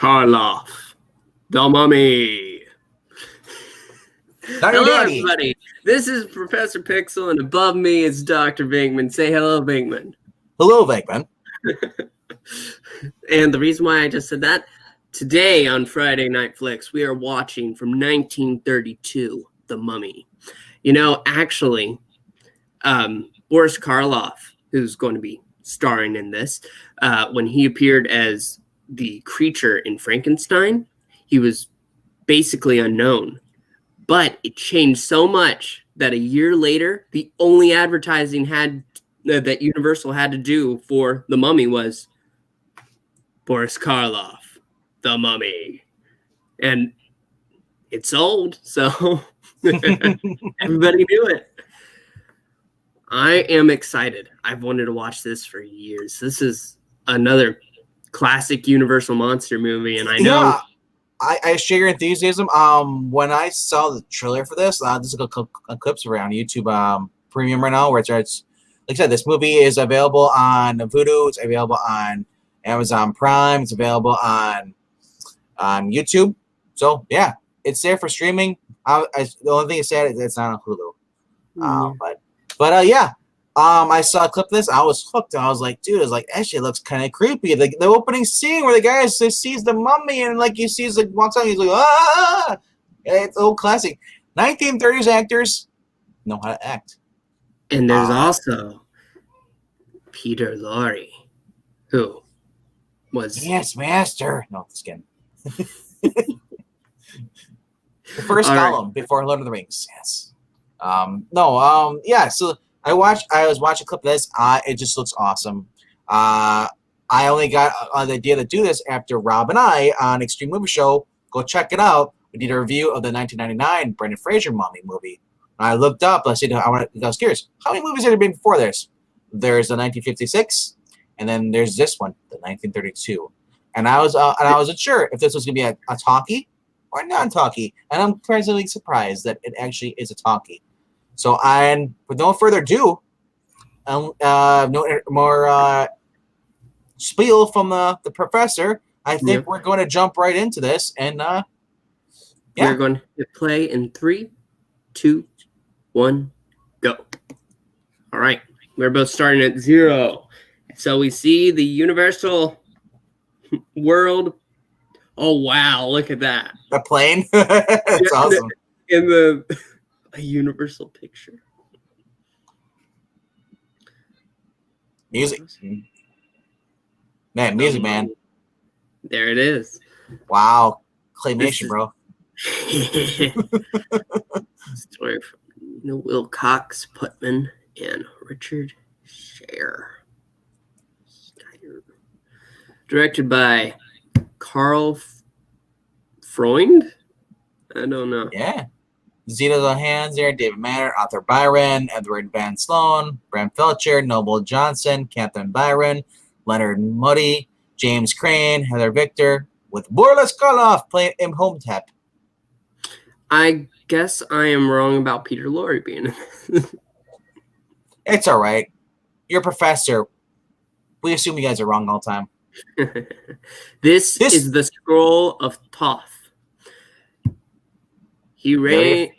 Karloff, the mummy. Not your Hello, daddy. everybody. This is Professor Pixel, and above me is Dr. Venkman. Say hello, Venkman. Hello, Venkman. And the reason why I just said that, today on Friday Night Flicks, we are watching from 1932, The Mummy. You know, actually, Boris Karloff, who's going to be starring in this, when he appeared as the creature in Frankenstein, he was basically unknown. But it changed so much that a year later, the only advertising that Universal had to do for The Mummy was Boris Karloff, The Mummy. And it sold, so everybody knew it. I am excited. I've wanted to watch this for years. This is another classic Universal monster movie, and I know... Yeah, I share your enthusiasm. When I saw the trailer for this, there's a clips around YouTube Premium right now, where it's like I said, this movie is available on Vudu, it's available on Amazon Prime, it's available on YouTube. So yeah, it's there for streaming. The only thing it's sad is it's not on Hulu. But yeah. I saw a clip of this. I was hooked. I was like, dude, actually, it looks kind of creepy. The opening scene where the guy sees the mummy and he sees walks out, he's like, ah! It's old classic. 1930s actors know how to act. And there's also Peter Lorre, who was... Yes, master. No, just kidding. The first column before Lord of the Rings. Yes. Yeah. So I was watching a clip of this. It just looks awesome. I only got the idea to do this after Rob and I on Xtreme Movie Show. Go check it out. We did a review of the 1999 Brendan Fraser mummy movie. I looked up. I was curious. How many movies had there been before this? There's the 1956, and then there's this one, the 1932. And I wasn't sure if this was going to be a talkie or non-talkie. And I'm pleasantly surprised that it actually is a talkie. So, and with no further ado, no more spiel from the professor. I think we're going to jump right into this, and yeah, we're going to hit play in 3, 2, 1, go. All right, we're both starting at 0. So we see the Universal world. Oh wow! Look at that. The plane. It's awesome. In a Universal picture. Music. Man, music, man. There it is. Wow. Claymation, bro. Story from Will Cox, Putman, and Richard Scher. Directed by Carl Freund? I don't know. Yeah. Zita Lohans there, David Manner, Arthur Byron, Edward Van Sloan, Bram Felcher, Noble Johnson, Catherine Byron, Leonard Muddy, James Crane, Heather Victor, with Boris Karloff playing Imhotep. I guess I am wrong about Peter Lorre being in this. It's all right. You're a professor. We assume you guys are wrong all the time. This is the Scroll of Thoth. He read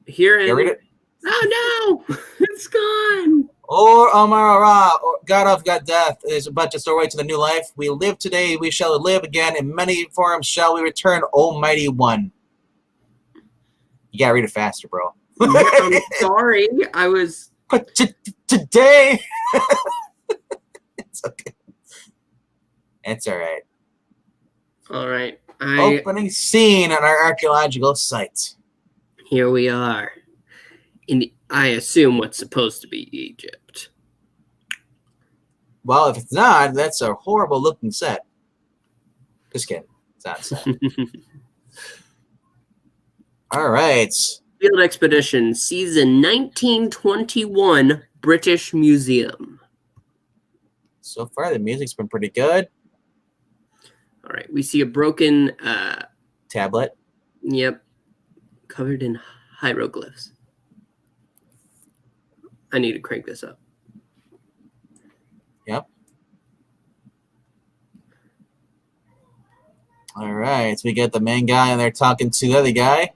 here and read it? Oh no, it's gone. Or Amara, God of God death is about to store away to the new life. We live today, we shall live again. In many forms shall we return, Almighty One. You gotta read it faster, bro. I'm sorry, I was. But today, it's okay. It's all right. All right. Opening scene on our archaeological site. Here we are. I assume what's supposed to be Egypt. Well, if it's not, that's a horrible looking set. Just kidding. It's not a set. All right. Field Expedition, season 1921, British Museum. So far, the music's been pretty good. All right, we see a broken tablet. Yep, covered in hieroglyphs. I need to crank this up. Yep. All right, so we get the main guy, and they're talking to the other guy,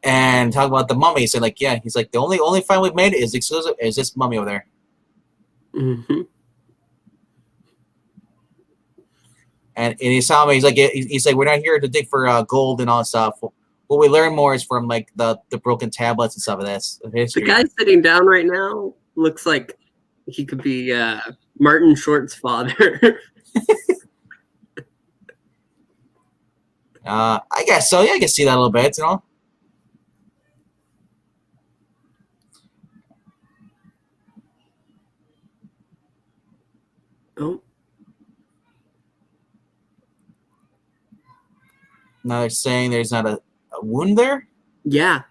and talking about the mummy. So like, yeah, he's like, the only find we've made is exclusive is this mummy over there. Mm-hmm. And he's telling me, he's like, we're not here to dig for gold and all that stuff. What we learn more is from like the broken tablets and stuff of this history. The guy sitting down right now looks like he could be Martin Short's father. I guess so. Yeah, I can see that a little bit, you know. Oh. Now they're saying there's not a wound there. Yeah.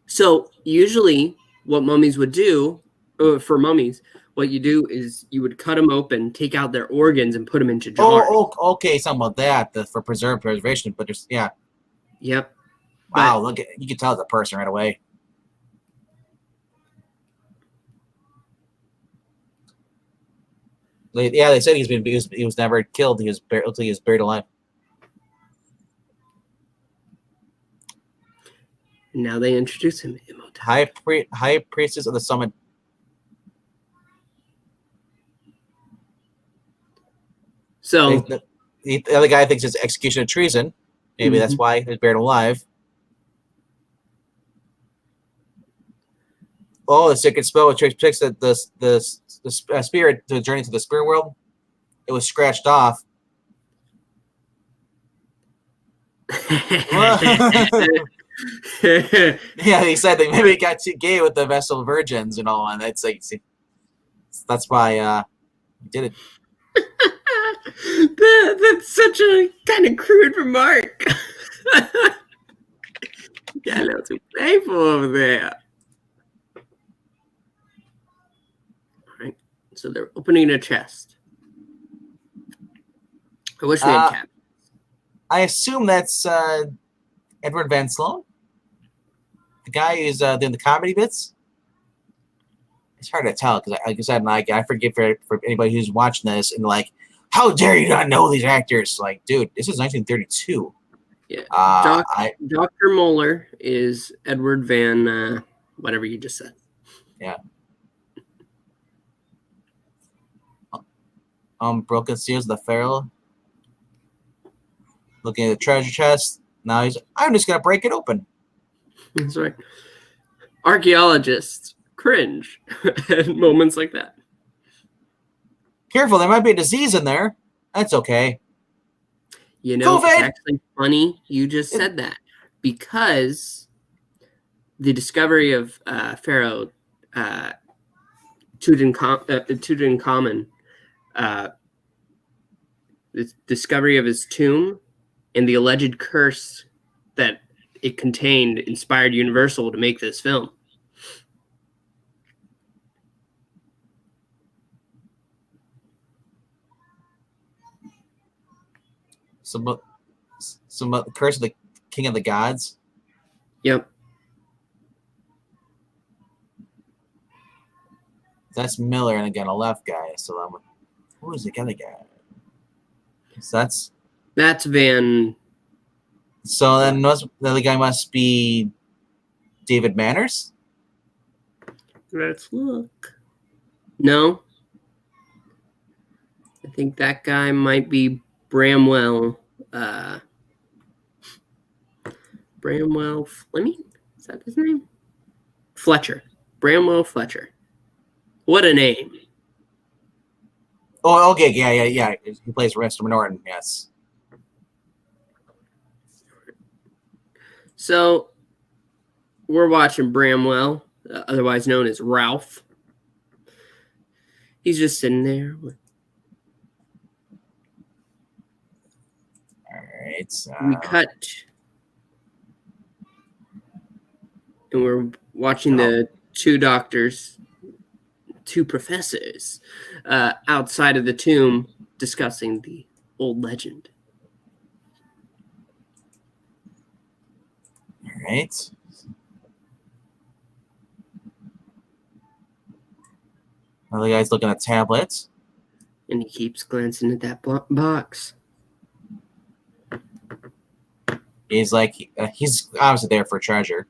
So usually what mummies would do, for mummies, what you do is you would cut them open, take out their organs, and put them into jars. Oh, okay, something about that for preservation. But there's Yep. Wow, look at you can tell it's a person right away. Yeah, they said he was never killed. He was looks like he was buried alive. Now they introduce him. High priestess of the summit. So the other guy thinks it's execution of treason. Maybe that's why he's buried alive. Oh, the secret spell which takes the spirit to journey to the spirit world. It was scratched off. Yeah, he said they maybe got too gay with the Vestal Virgins and all, and that's like, see, that's why he did it. That's such a kind of crude remark. Yeah, that's too playful over there. All right, so they're opening a chest. I wish we had Cap. I assume that's Edward Van Sloan, the guy who's doing the comedy bits. It's hard to tell because, like I said, I forget for anybody who's watching this and like, how dare you not know these actors? Like, dude, this is 1932. Yeah, Dr. Moeller is Edward Van, whatever you just said. Yeah. Broken seals of the Pharaoh. Looking at the treasure chest. Now I'm just gonna break it open. That's right. Archaeologists cringe at moments like that. Careful, there might be a disease in there. That's okay. You know, COVID! It's actually funny you just said that because the discovery of Pharaoh Tutankhamun, the discovery of his tomb and the alleged curse that it contained inspired Universal to make this film. Some the curse of the king of the gods. Yep. That's Miller, and again a left guy. So who is the other guy? So that's Van. So then the other guy must be David Manners. Let's look. No, I think that guy might be Bramwell. Bramwell Fleming? Is that his name? Fletcher. Bramwell Fletcher. What a name. Oh, okay, yeah. He plays Mr. Norton, yes. So, we're watching Bramwell, otherwise known as Ralph. He's just sitting there. All right. We cut, and we're watching the two doctors, two professors, outside of the tomb discussing the old legend. All right. Another guy's looking at tablets. And he keeps glancing at that box. He's like, he's obviously there for treasure.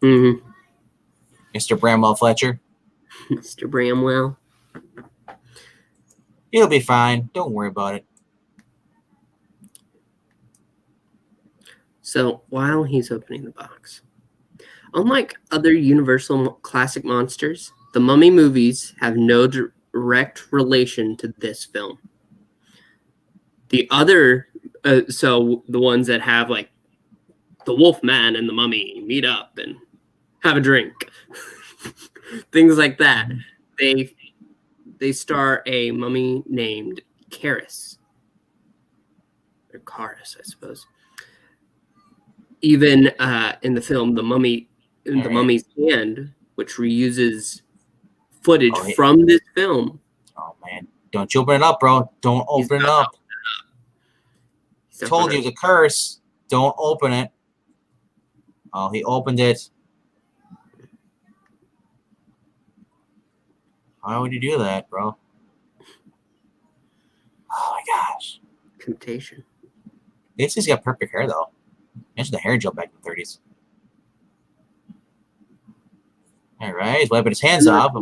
Mm-hmm. Mr. Bramwell Fletcher. Mr. Bramwell. He'll be fine. Don't worry about it. So while he's opening the box, unlike other Universal classic monsters, the Mummy movies have no direct relation to this film. The other, so the ones that have like the Wolfman and the Mummy meet up and have a drink, things like that. They star a mummy named Karis, or Karis, I suppose. Even in the film, the Mummy's Hand, which reuses footage from this film. Oh man, don't you open it up, bro! Don't open it up. Told you it's a curse. Don't open it. Oh, he opened it. Why would you do that, bro? Oh my gosh. Temptation. This has got perfect hair though. Imagine the hair gel back in the 30s. All right, he's wiping his hands off.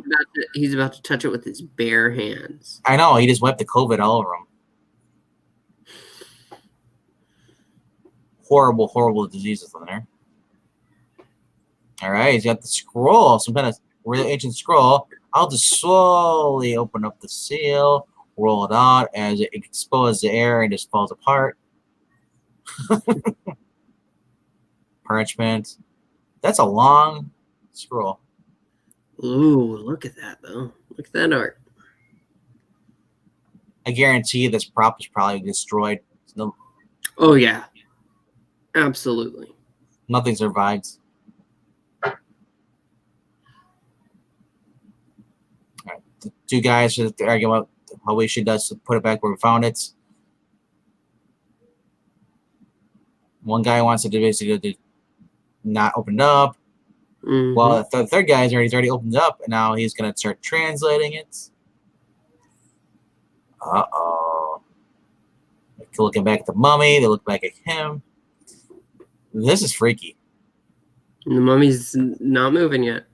He's about to touch it with his bare hands. I know, he just wiped the COVID all over him. Horrible, horrible diseases on there. All right, he's got the scroll, some kind of really ancient scroll. I'll just slowly open up the seal, roll it out as it exposes the air and just falls apart. Parchment. That's a long scroll. Ooh, look at that, though. Look at that art. I guarantee this prop is probably destroyed. No, oh, yeah. Absolutely. Nothing survives. All right. The two guys are arguing about how we should put it back where we found it. One guy wants it to basically not open it up. Mm-hmm. Well, the third guy he's already opened it up, and now he's going to start translating it. Uh-oh. Looking back at the mummy, they look back at him. This is freaky. The mummy's not moving yet.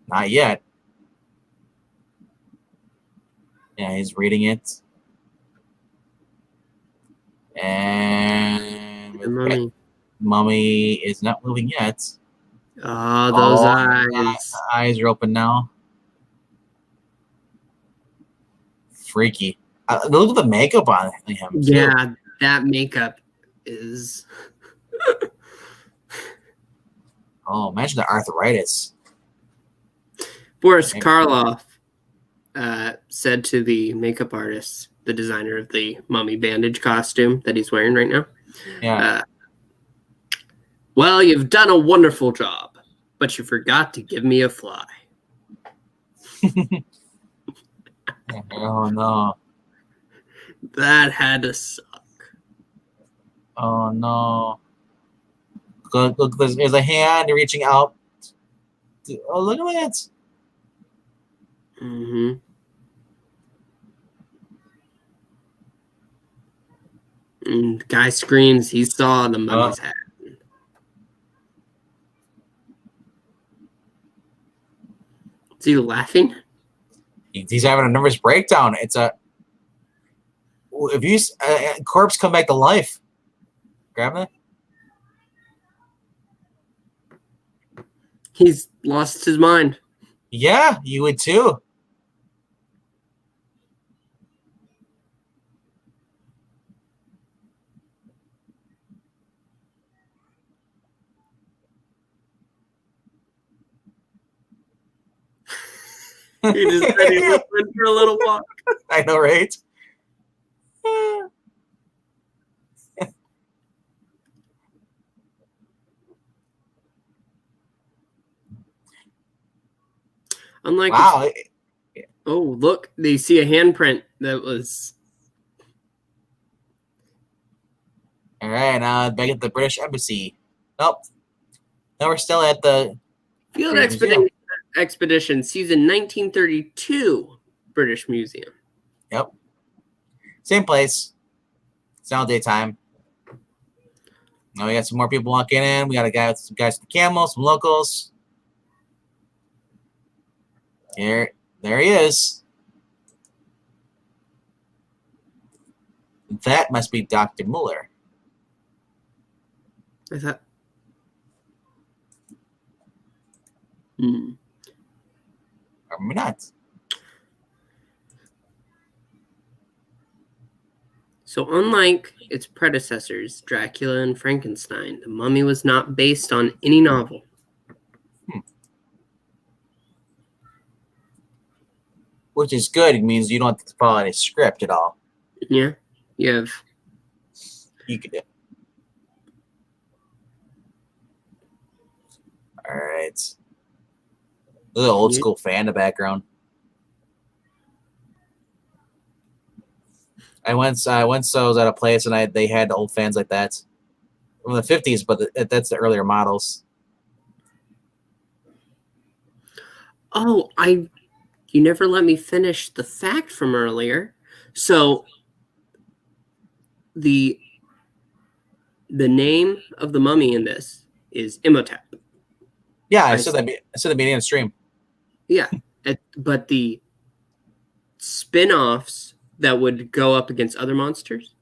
Not yet. Yeah, he's reading it. And the mummy is not moving yet. Oh, those eyes. The eyes are open now. Freaky. Look at the makeup on him. Yeah, too. That makeup is... Oh, imagine the arthritis. Boris Karloff said to the makeup artist, the designer of the mummy bandage costume that he's wearing right now. Yeah. Well, you've done a wonderful job, but you forgot to give me a fly. Oh, no. That had to suck. Oh, no. Look, there's a hand reaching out. Oh, look at that. Mm-hmm. And the guy screams, he saw the mummy's hat. Is he laughing? He's having a nervous breakdown. It's a... If you... corpse come back to life. Grab it. He's lost his mind. Yeah, you would too. He just said he went for a little walk. I know, right? Unlike wow. Oh, look, they see a handprint that was... All right, now back at the British Embassy. Nope. Now we're still at the... Field Expedition, season 1932, British Museum. Yep. Same place. It's now daytime. Now we got some more people walking in. We got a guy with some guys with the camel, some locals. There he is. That must be Dr. Mueller. I thought. Or maybe not. So unlike its predecessors, Dracula and Frankenstein, The Mummy was not based on any novel. Which is good. It means you don't have to follow any script at all. Yeah, you have. You could. All right. There's an old school fan in the background. I once I was at a place and they had old fans like that from the 50s, but that's the earlier models. Oh, you never let me finish the fact from earlier. So the name of the mummy in this is Imhotep. Yeah, I said that beginning of the stream. Yeah, but the spin-offs that would go up against other monsters,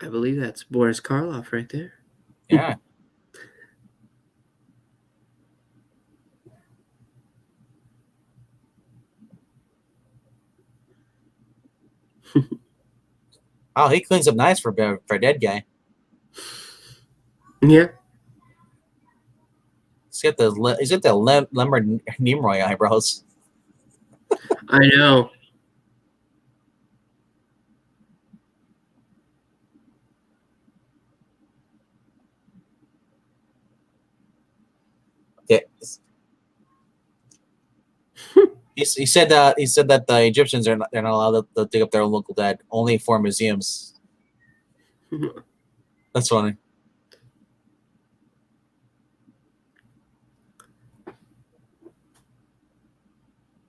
I believe that's Boris Karloff right there. Yeah. Oh, he cleans up nice for a dead guy. Yeah. He's got the Leonard Nimoy eyebrows. I know. Yeah. He said that the Egyptians they're not allowed to dig up their own local dead, only for museums. That's funny.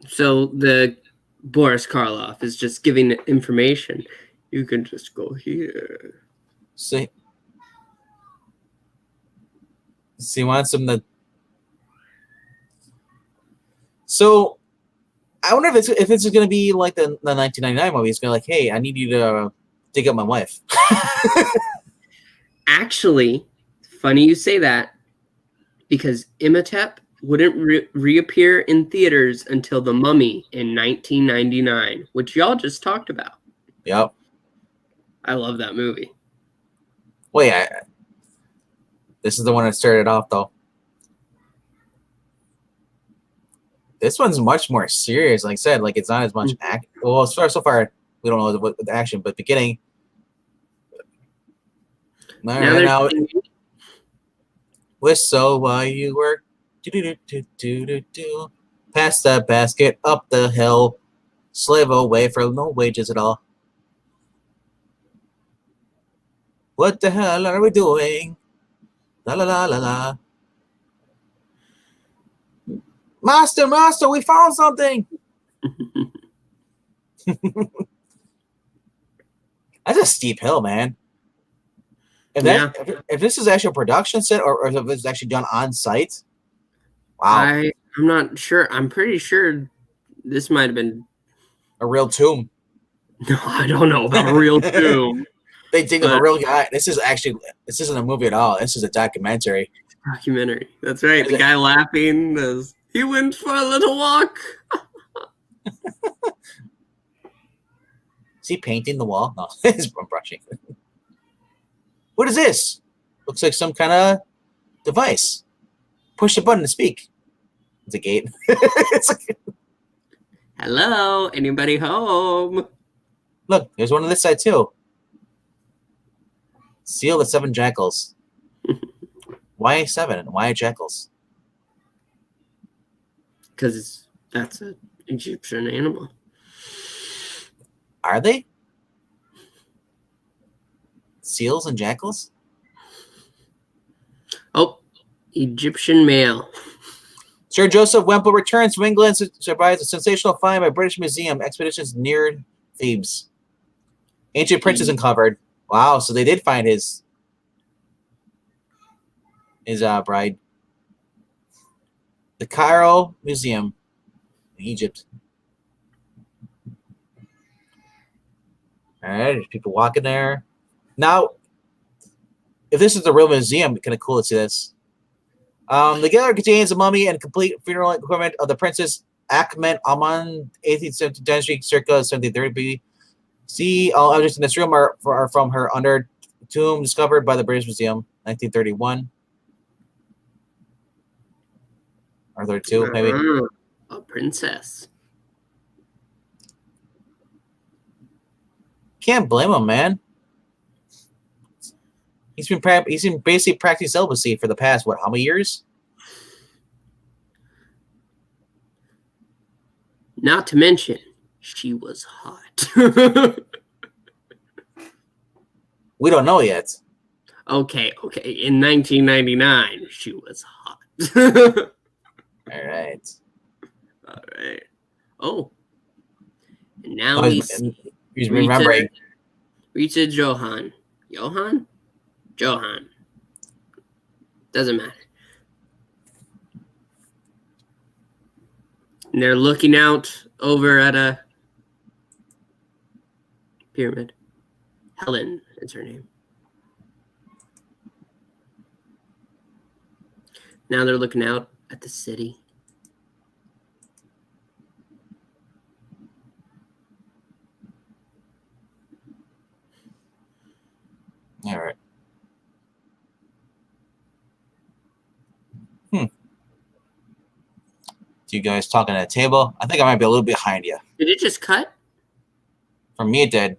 So the Boris Karloff is just giving information. You can just go here. See, he wants them to. So, I wonder if it's going to be like the 1999 movie. It's going to be like, hey, I need you to dig up my wife. Actually, funny you say that, because Imhotep wouldn't reappear in theaters until The Mummy in 1999, which y'all just talked about. Yep. I love that movie. Well, yeah. This is the one that started off, though. This one's much more serious. Like I said, like it's not as much action. Well, so far, we don't know what the action, but beginning. Now whistle while you work. Do. Pass that basket up the hill. Slave away for no wages at all. What the hell are we doing? La la la la la. Master, we found something. That's a steep hill, man. If this is actually a production set or if it's actually done on site, wow. I'm not sure. I'm pretty sure this might have been a real tomb. No, I don't know about a real tomb. They dig up a real guy. This isn't a movie at all. This is a documentary. Documentary. That's right. The guy laughing as he went for a little walk. Is he painting the wall? No, he's brushing. What is this? Looks like some kind of device. Push the button to speak. It's a gate. It's like... Hello, anybody home? Look, there's one on this side too. Seal the 7 jackals. Why 7 and why jackals? Because that's an Egyptian animal. Are they? Seals and jackals? Oh, Egyptian male. Sir Joseph Wemple returns from England, survives a sensational find by British Museum. Expeditions neared Thebes. Ancient princes uncovered. Wow, so they did find his bride. The Cairo Museum in Egypt. All right, there's people walking there. Now, if this is the real museum, kind of cool to see this. The gallery contains a mummy and complete funeral equipment of the Princess Ahmed Aman, 18th century, circa 1730 BC. All objects in this room are from her under tomb discovered by the British Museum, 1931. Or 32, maybe. A princess. Can't blame him, man. He's been basically practicing celibacy for the past, what, how many years? Not to mention, she was hot. We don't know yet. Okay. In 1999, she was hot. All right. Oh. And now he's remembering. Rita Johan. Johan? Doesn't matter. And they're looking out over at a pyramid. Helen is her name. Now they're looking out at the city. All right. You guys talking at a table? I think I might be a little behind you. Did it just cut? For me, it did.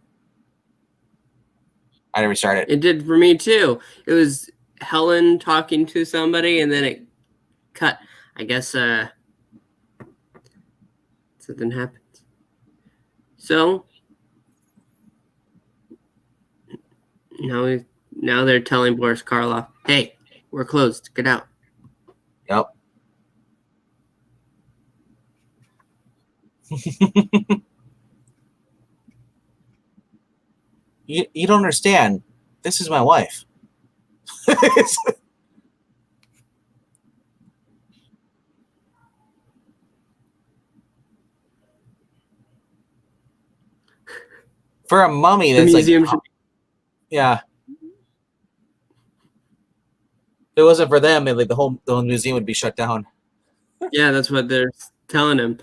I didn't restart it. It did for me too. It was Helen talking to somebody, and then it cut. I guess something happened. So now they're telling Boris Karloff, "Hey, we're closed. Get out." Yep. You don't understand. This is my wife. For a mummy, that's like, yeah. If it wasn't for them, like the whole museum would be shut down. Yeah, that's what they're telling him.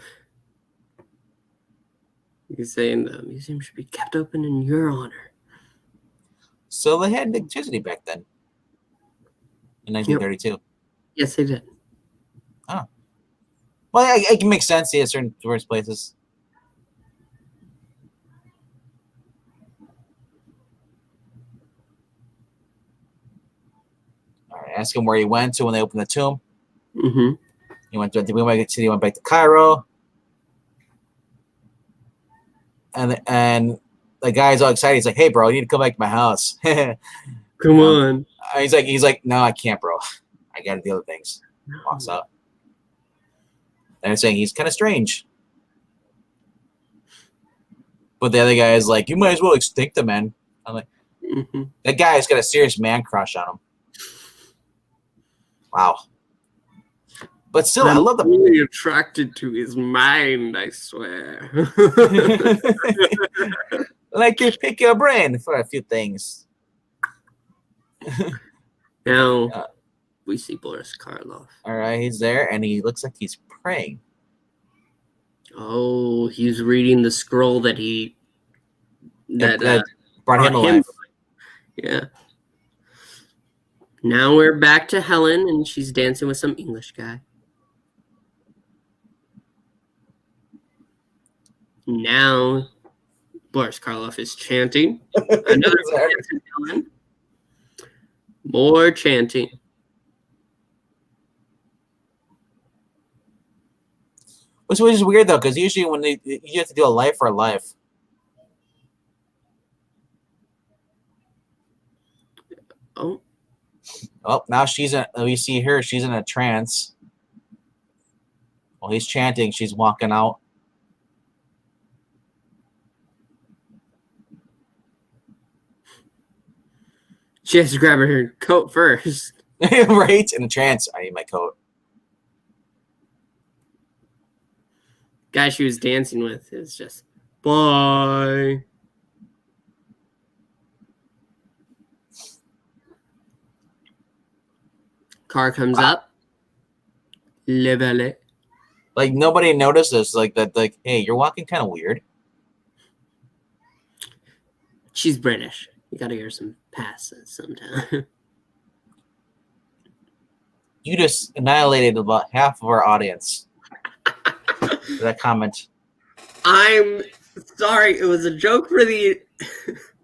He's saying the museum should be kept open in your honor. So they had electricity back then, in 1932. Yep. Yes, they did. Oh. Well, it can make sense. Yeah, certain tourist places. All right, ask him where he went to when they opened the tomb. Mm-hmm. He went back to Cairo. And the guy's all excited. He's like, "Hey, bro, you need to come back to my house." Come on. He's like, "No, I can't, bro. I got to deal with things." Walks out. They're saying he's kind of strange. But the other guy is like, "You might as well extinct the man." I'm like, That guy's got a serious man crush on him. Wow. But still, I love the. Really attracted to his mind, I swear. Like you pick your brain for a few things. Now we see Boris Karloff. All right, he's there, and he looks like he's praying. Oh, he's reading the scroll that brought him alive. Yeah. Now we're back to Helen, and she's dancing with some English guy. Now Boris Karloff is chanting. Another dancing Helen. More chanting. Which is weird though, because usually when you have to do a life for a life. Oh, now we see her. She's in a trance. Well, he's chanting. She's walking out. She has to grab her coat first. Right? In a trance, I need my coat. Guy she was dancing with is just, bye. Car comes up. Level it. Like, nobody notices, like, that, like, hey, you're walking kind of weird. She's British. You gotta give her some passes sometime. You just annihilated about half of our audience with that comment. I'm sorry. It was a joke for the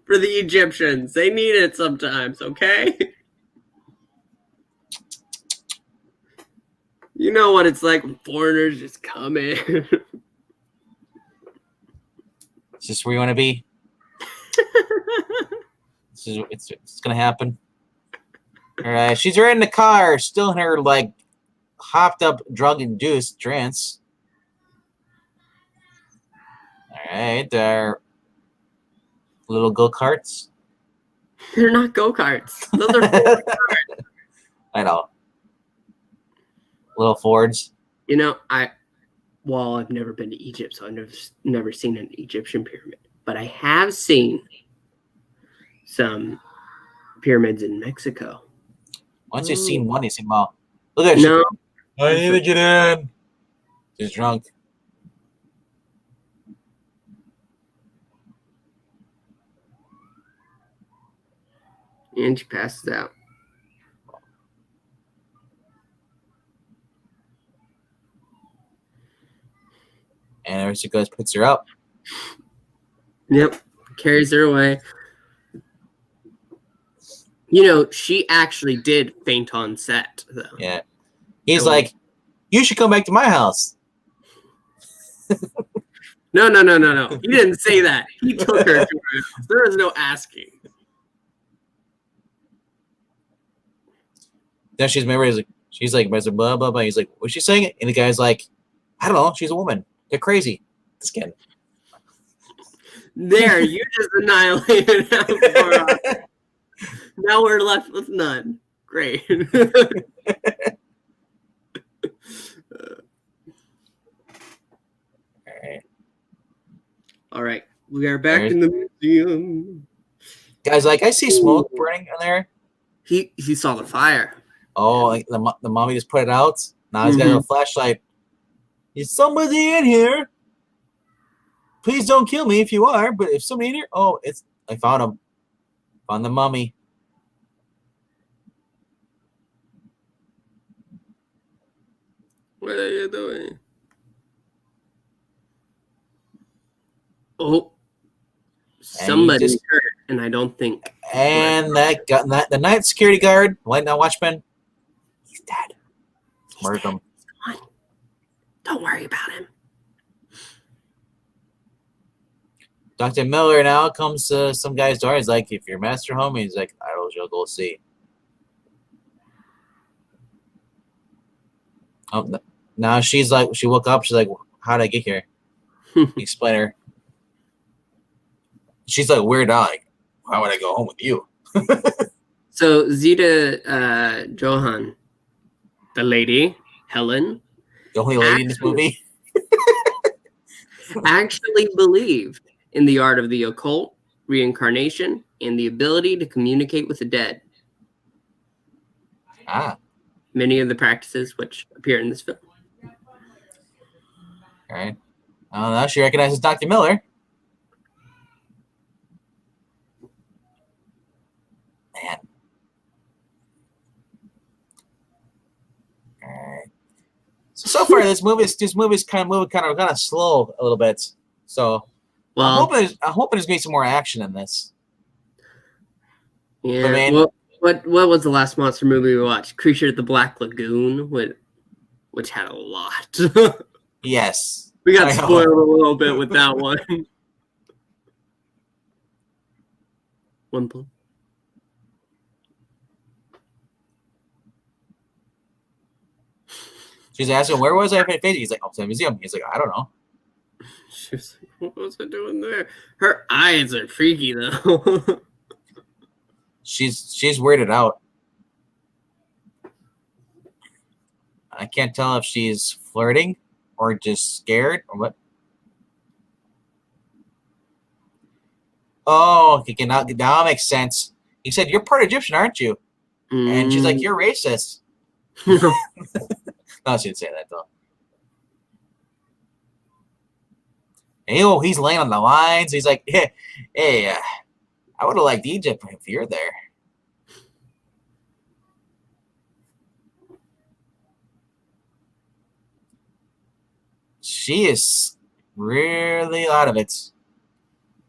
for the Egyptians. They need it sometimes, okay? You know what it's like when foreigners just come in. Is this where you want to be? It's gonna happen. All right, she's right in the car, still in her like hopped up, drug-induced trance. All right, there. Little go-karts. They're not go-karts. Those are Ford. I know. Little Fords. You know, I've never been to Egypt, so I've never seen an Egyptian pyramid. But I have seen some pyramids in Mexico. Once you've seen one, you see, well, look at No. I need to get in. She's drunk. And she passes out. And there she goes, picks her up. Yep. Carries her away. You know, she actually did faint on set, though. Yeah. He's like, you should come back to my house. No. He didn't say that. He took her to her house. There was no asking. Then she's like, blah, blah, blah. He's like, what's she saying? And the guy's like, I don't know. She's a woman. They're crazy. Skin. There, you just annihilated us. Now we're left with none. Great. All right. We are back in the museum. Guys, like, I see smoke burning in there. He saw the fire. Oh, like the mommy just put it out. Now he's got a flashlight. Is somebody in here? Please don't kill me if you are, but if somebody in here, I found him. Found the mummy. What are you doing? Oh, somebody hurt, and I don't think. And the night security guard, light night watchman, he's dead. Murdered him. He's gone. Don't worry about him. Dr. Miller now comes to some guy's door. He's like, if your master home, he's like, I will go see. Oh, now she's like, she woke up. She's like, how did I get here? Explain her. She's like weird out. Like, why would I go home with you? So Zita Johan, the lady, Helen, the only lady in this movie, actually believed in the art of the occult, reincarnation, and the ability to communicate with the dead. Many of the practices which appear in this film. All right. Now she recognizes Dr. Miller. Man. All right. So far, this movie's kind of slow a little bit. So, well, I'm hoping there's gonna be some more action in this. Yeah. Man, what was the last monster movie we watched? Creature at the Black Lagoon, which had a lot. Yes. We got spoiled a little bit with that one. One point. She's asking, where was I? He's like, oh, the museum. He's like, I don't know. She's like, what was I doing there? Her eyes are freaky, though. She's weirded out. I can't tell if she's flirting or just scared or what. Oh, okay, now it makes sense. He said, "You're part Egyptian, aren't you?" And she's like, "You're racist." No, she didn't say that though. Ew, he's laying on the lines. He's like, hey, I would have liked Egypt if you're there. She is really out of it.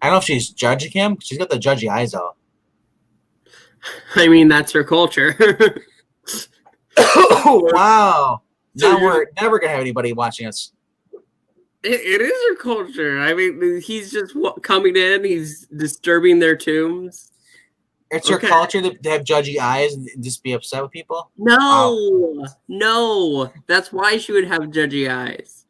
I don't know if she's judging him. She's got the judgy eyes out. I mean, that's her culture. Wow. Now we're never going to have anybody watching us. It is her culture. I mean, he's just coming in. He's disturbing their tombs. It's your culture to have judgy eyes and just be upset with people? No. That's why she would have judgy eyes.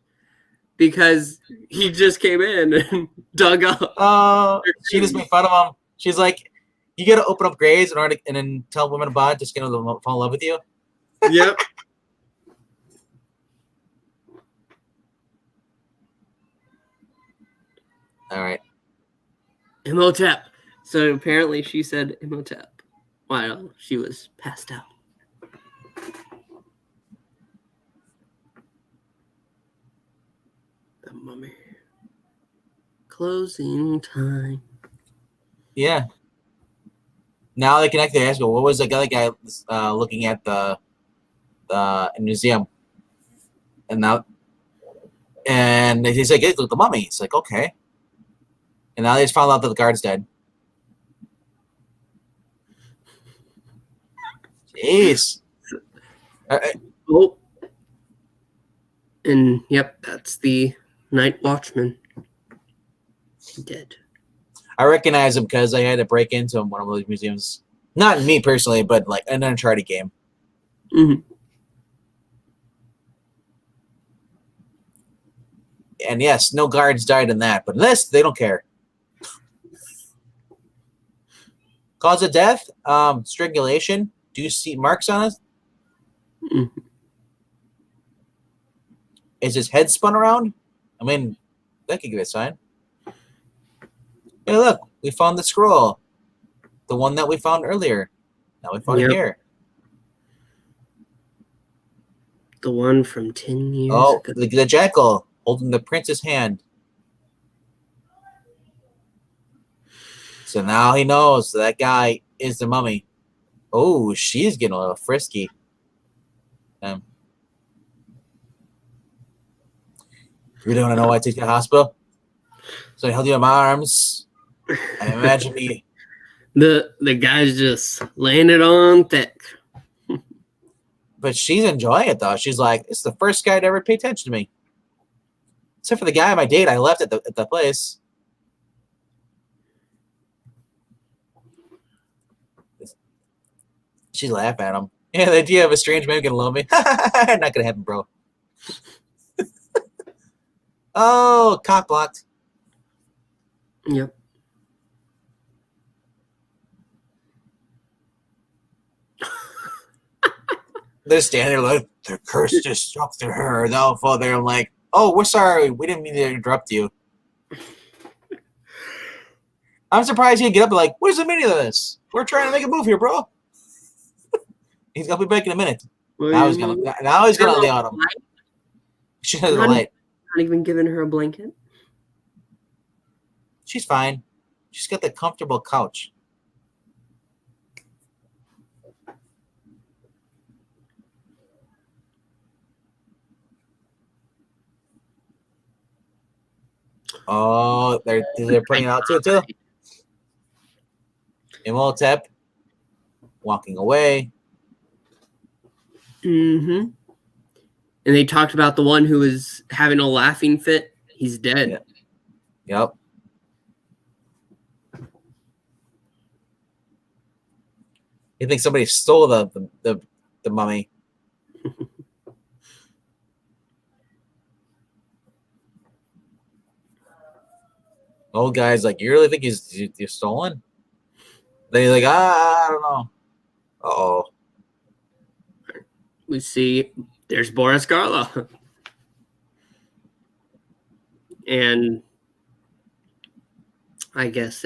Because he just came in and dug up. She just made fun of him. She's like, you got to open up graves and then tell women about it, just get them to fall in love with you. Yep. All right. Imhotep. So apparently she said Imhotep while she was passed out. The Mummy. Closing time. Yeah. Now they connect their ask, well, what was the other guy looking at the museum? And he's like, hey, look, the mummy. It's like, okay. And now they just found out that the guard's dead. Jeez. Oh. And yep, that's the night watchman. Dead. I recognize him because I had to break into one of those museums. Not me personally, but like an Uncharted game. Mm-hmm. And yes, no guards died in that, but in this, they don't care. Cause of death, strangulation. Do you see marks on it? Mm-hmm. Is his head spun around? I mean, that could give a sign. Hey, look, we found the scroll. The one that we found earlier. Now we found it here. The one from 10 years ago. The jackal holding the prince's hand. So now he knows that guy is the mummy. Oh, she's getting a little frisky. You don't know why I take you to the hospital? So I held you in my arms. I imagine me. The guy's just laying it on thick. But she's enjoying it though. She's like, it's the first guy to ever pay attention to me. Except for the guy on my date I left at the place. She laughed at him. Yeah, the idea of a strange man gonna love me. Not gonna happen, bro. Oh, cock blocked. Yep. They're standing there like, the curse just struck to her. Now, Father, I'm like, oh, we're sorry. We didn't mean to interrupt you. I'm surprised he didn't get up and like, what is the meaning of this? We're trying to make a move here, bro. He's gonna be back in a minute. Now he's gonna lay on him. She has the light. Not even giving her a blanket. She's fine. She's got the comfortable couch. Oh, they're putting it out too. Imhotep walking away. Mm-hmm. And they talked about the one who was having a laughing fit. He's dead. Yeah. Yep. You think somebody stole the mummy? Old guy's like, you really think you're stolen? They're like, I don't know. Uh-oh. We see there's Boris Karloff. And I guess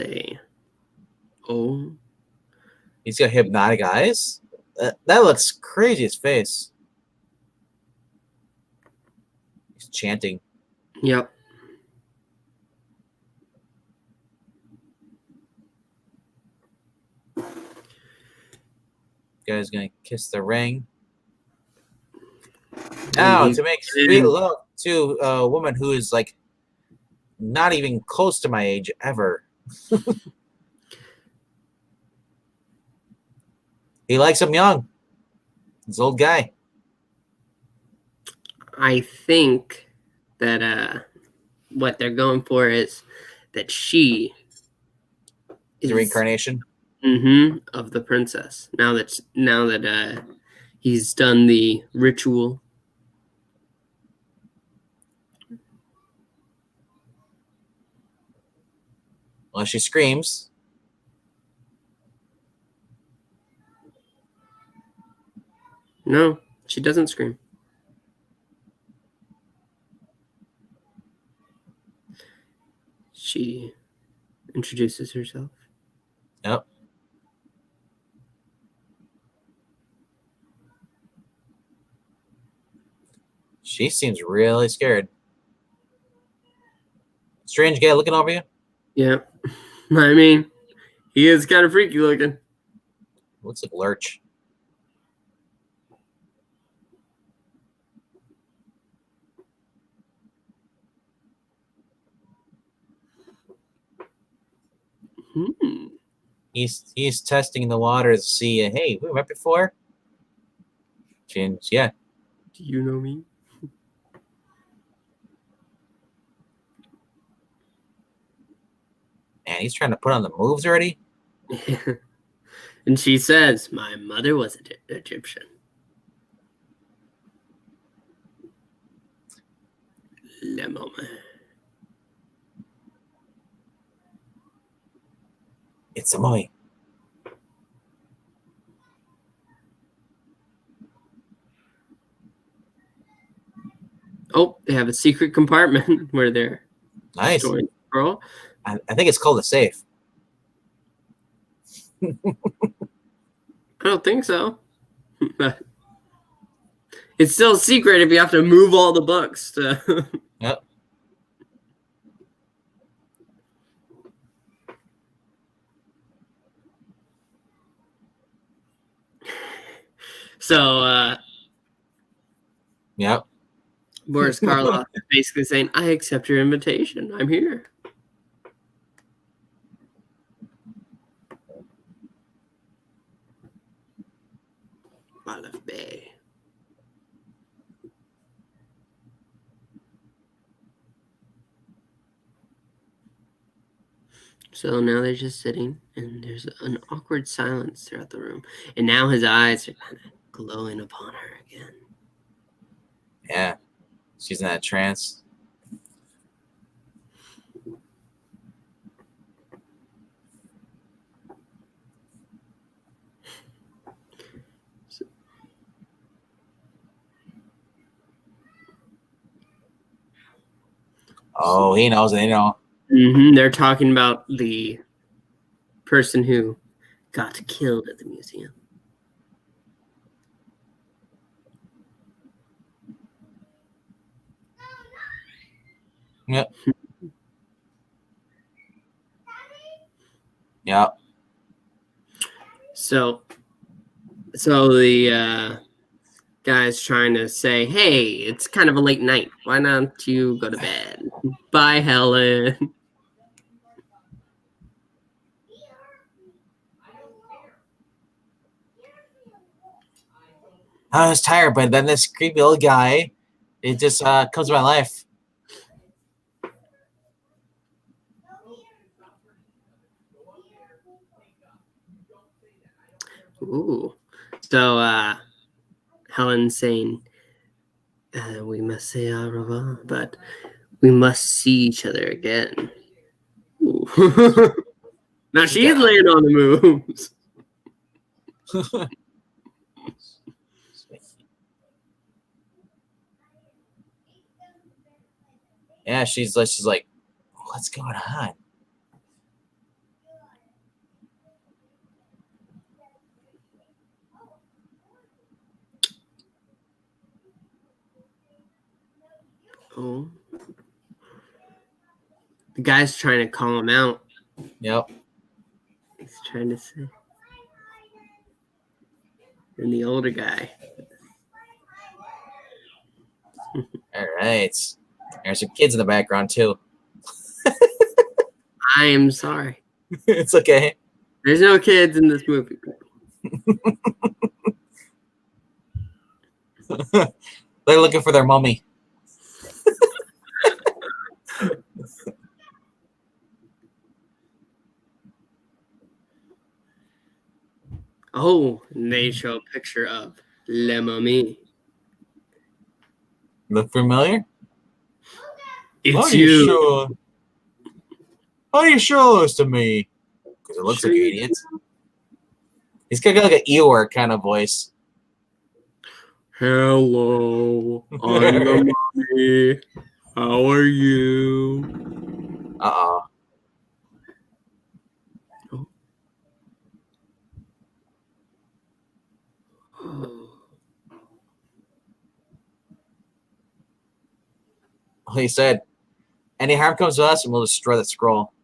He's got hypnotic eyes? That looks crazy, his face. He's chanting. Yep. Guy's gonna kiss the ring. Now, to make sweet love to a woman who is like not even close to my age ever. He likes him young. He's an old guy. I think that what they're going for is that she is reincarnation of the princess. Now that he's done the ritual. Well, she screams. No, she doesn't scream. She introduces herself. Yep. She seems really scared. Strange guy looking over you? Yeah. I mean, he is kind of freaky looking. Looks like Lurch. He's testing the water to see, hey, we met before? Yeah. Do you know me? Man, he's trying to put on the moves already? And she says, my mother was an Egyptian. Le moment. It's a mummy. Oh, they have a secret compartment where they're storing the girl. I think it's called a safe. I don't think so. But it's still a secret if you have to move all the books to Yep. So yep. Boris Karloff is basically saying, I accept your invitation. I'm here. Olive Bay. So now they're just sitting, and there's an awkward silence throughout the room. And now his eyes are kind of glowing upon her again. Yeah. She's in that trance. Oh, he knows it, you know. They're talking about the person who got killed at the museum. Yep. Yep. So the guy's trying to say, hey, it's kind of a late night. Why don't you go to bed? Bye, Helen. I was tired, but then this creepy old guy, it just comes to my life. Ooh. So Helen's saying, we must say au revoir, but we must see each other again. Ooh. Now she's laying on the moves. Yeah, she's like, what's going on? Oh. The guy's trying to call him out. Yep. He's trying to say. And the older guy. All right. There's some kids in the background too. I am sorry. It's okay. There's no kids in this movie. They're looking for their mummy. Oh, and they show a picture of Le Mummy. Look familiar? It's you. Sure? How do you show this to me? Because it looks like an idiot. He's got like an Eeyore kind of voice. Hello, I'm the mummy. How are you? Uh-oh. He said, any harm comes to us and we'll destroy the scroll.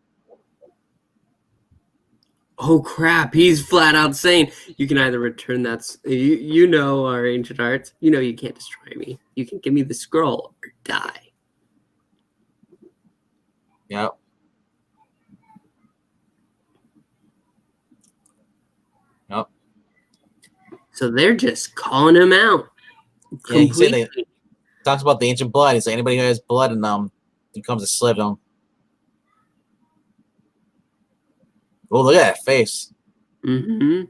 Oh crap, he's flat out saying you can either return that, you know our ancient arts, you know you can't destroy me. You can give me the scroll or die. Yep. Yep. So they're just calling him out. Yeah, he said they talks about the ancient blood. He's like, anybody who has blood in them becomes a slave to them. Oh, look at that face. Mm-hmm.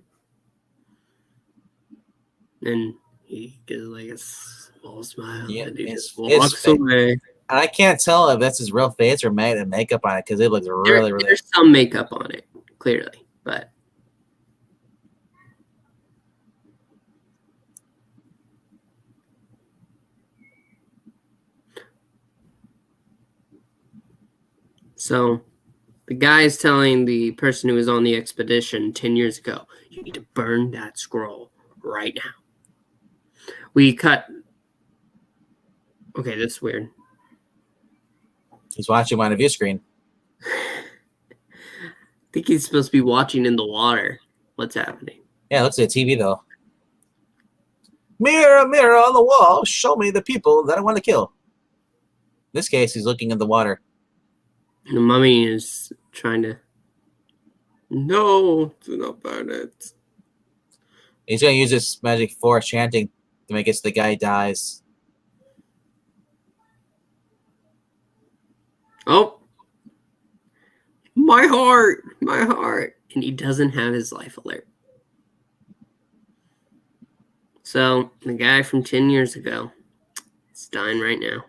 And he gives like a small smile, Yeah, and he just walks away. And I can't tell if that's his real face or makeup on it because it looks really. There's some makeup on it, clearly, but. So the guy is telling the person who was on the expedition 10 years ago, you need to burn that scroll right now. We cut. Okay, that's weird. He's watching on a view screen. I think he's supposed to be watching in the water. What's happening? Yeah, it looks like a TV though. Mirror, mirror on the wall, show me the people that I want to kill. In this case, he's looking at the water. The mummy is trying to. No, do not burn it. He's going to use this magic force chanting to make it so the guy dies. Oh. My heart. My heart. And he doesn't have his life alert. So, the guy from 10 years ago is dying right now.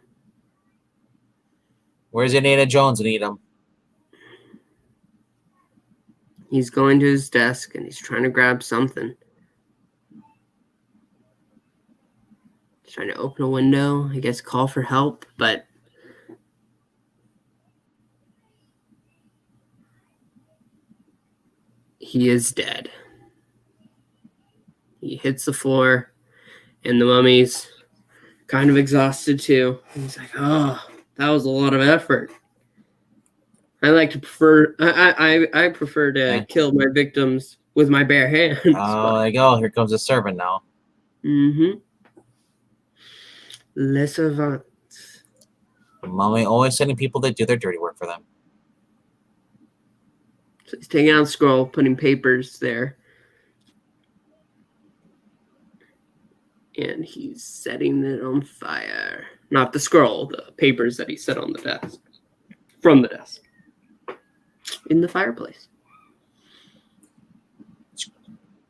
Where's Indiana Jones and eat him? He's going to his desk and he's trying to grab something. He's trying to open a window, I guess call for help, but he is dead. He hits the floor and the mummy's kind of exhausted too. He's like, oh, that was a lot of effort. I prefer to kill my victims with my bare hands. Oh, there you go. Here comes the servant now. Mm-hmm. Les servants. The mummy always sending people that do their dirty work for them. So he's taking out the scroll, putting papers there. And he's setting it on fire. Not the scroll, the papers that he set on the desk. From the desk. In the fireplace.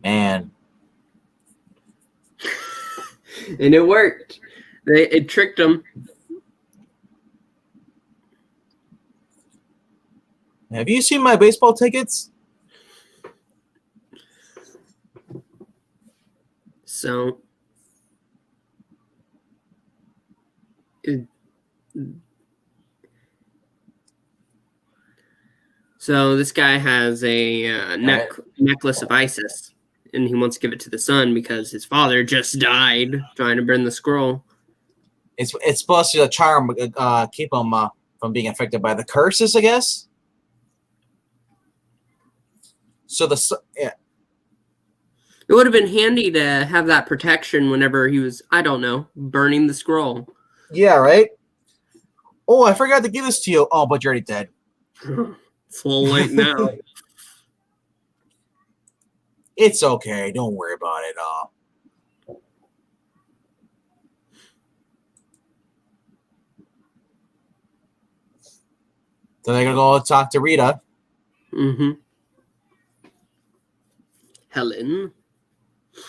Man. And it worked. It tricked him. Have you seen my baseball tickets? So this guy has a necklace of Isis, and he wants to give it to the son because his father just died trying to burn the scroll. It's supposed to charm, keep him from being affected by the curses, I guess. So it would have been handy to have that protection whenever he was, I don't know, burning the scroll. Yeah, right. Oh, I forgot to give this to you. Oh, but you're already dead. It's a little late now. It's okay. Don't worry about it. So they're gonna go talk to Rita. Mm-hmm. Helen.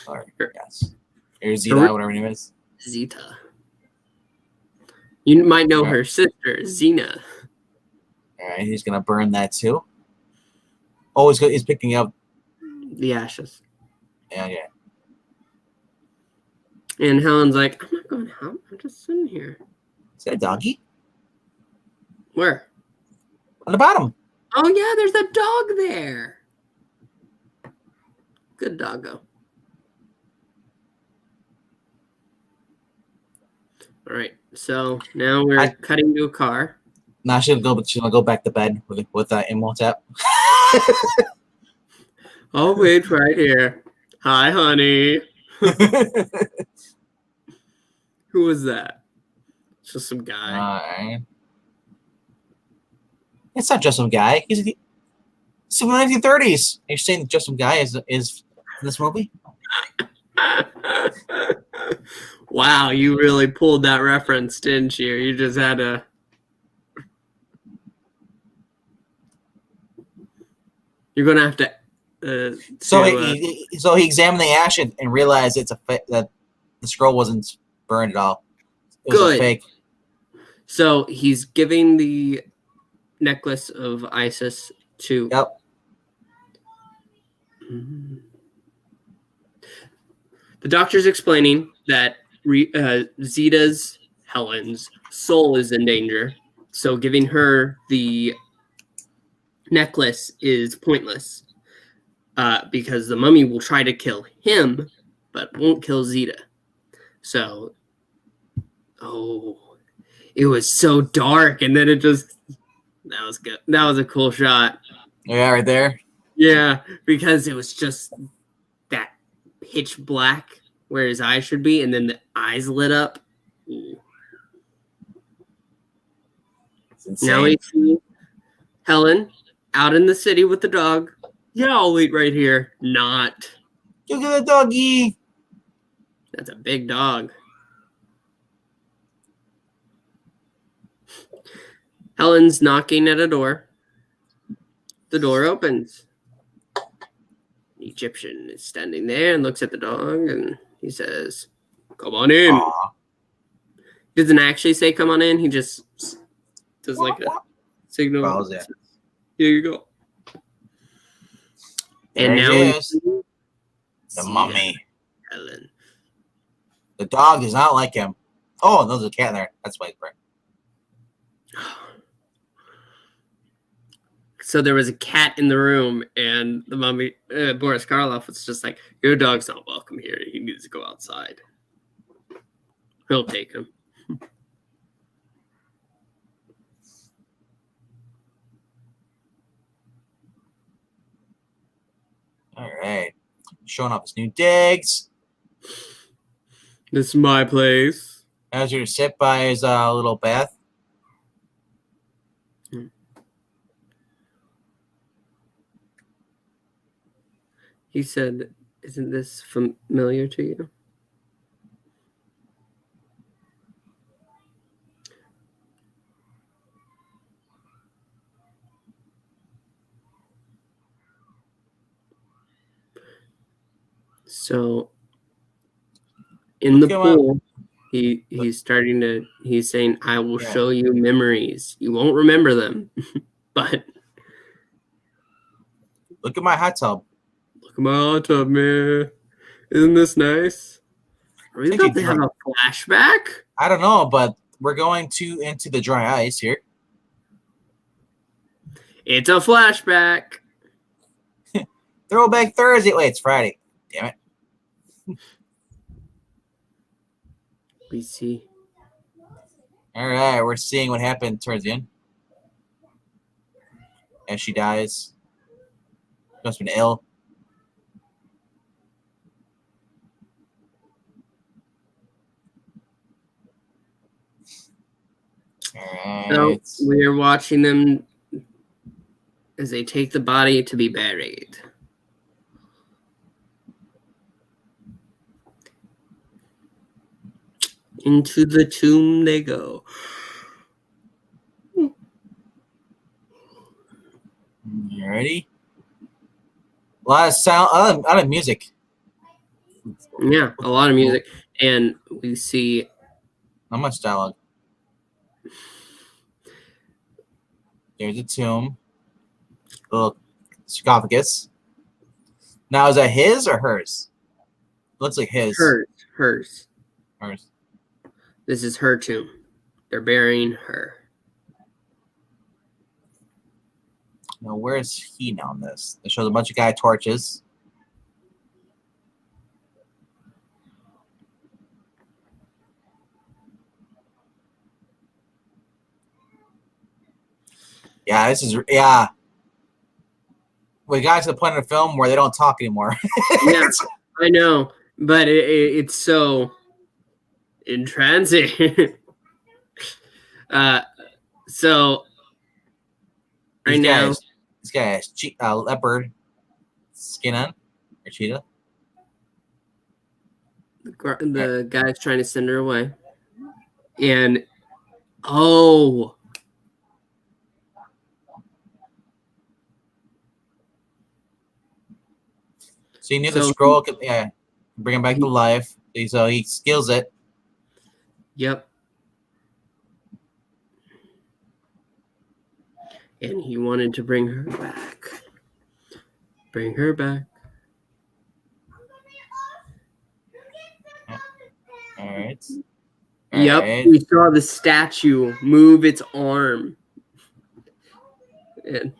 Or, yes. Or Zeta, whatever her name is. Zeta. You might know her sister, Xena. All right, he's gonna burn that too. Oh, he's picking up the ashes. Yeah. And Helen's like, I'm not going out. I'm just sitting here. Is that a doggy? Where? On the bottom. Oh, yeah, there's a dog there. Good doggo. All right, so now we're cutting to a car. Now she's gonna go back to bed with Imhotep. I'll wait right here. Hi, honey. Who was that? It's just some guy. It's not just some guy. He's from the 1930s. You're saying just some guy is in this movie? Wow, you really pulled that reference, didn't you? You just had to. You're gonna have to. So he examined the ash and realized that the scroll wasn't burned at all. It was a fake. So he's giving the necklace of Isis to. Yep. The doctor's explaining that Zeta's, Helen's, soul is in danger. So giving her the necklace is pointless because the mummy will try to kill him, but won't kill Zeta. So, it was so dark, and then that was good. That was a cool shot. Yeah, right there. Yeah, because it was just that pitch black where his eyes should be, and then the eyes lit up. Now we see Helen out in the city with the dog. Yeah, I'll eat right here. Not. Look at the doggy. That's a big dog. Helen's knocking at a door. The door opens. The Egyptian is standing there and looks at the dog, and he says, "Come on in." Aww. He doesn't actually say "come on in." He just does like a signal. Oh, yeah. Here you go. And there now is the mummy. Helen. The dog does not like him. Oh, there's a cat there. That's why he's burnt. So there was a cat in the room, and the mummy, Boris Karloff, was just like, "Your dog's not welcome here. He needs to go outside. He'll take him." All right. Showing off his new digs. This is my place. As you sit by his little bath. He said, "Isn't this familiar to you?" So in the pool, he's saying, "I will show you memories. You won't remember them, but look at my hot tub. Look at my hot tub, man. Isn't this nice? Are we think about to you have a flashback? I don't know, but we're going into the dry ice here. It's a flashback. Throwback Thursday. Wait, it's Friday. Damn it. We see. All right, we're seeing what happened towards the end. As she dies. Must have been ill. All right. So we are watching them as they take the body to be buried. Into the tomb they go. You ready? A lot of sound, a lot of music. Yeah, a lot of music. And we see Not much dialogue. There's a tomb. A little sarcophagus. Now, is that his or hers? Looks like his. hers. Hers. This is her tomb. They're burying her. Now, where is he now in this? It shows a bunch of guy torches. Yeah, this is, yeah. We got to the point in the film where they don't talk anymore. Yeah, I know. But it's so entrancing. So right now, this guy has leopard skin on, or cheetah. the guy's trying to send her away, and oh, So he knew the scroll could, bring him back to life. So he skills it. Yep. And he wanted to bring her back. Bring her back. All right. Yep. Right. We saw the statue move its arm. And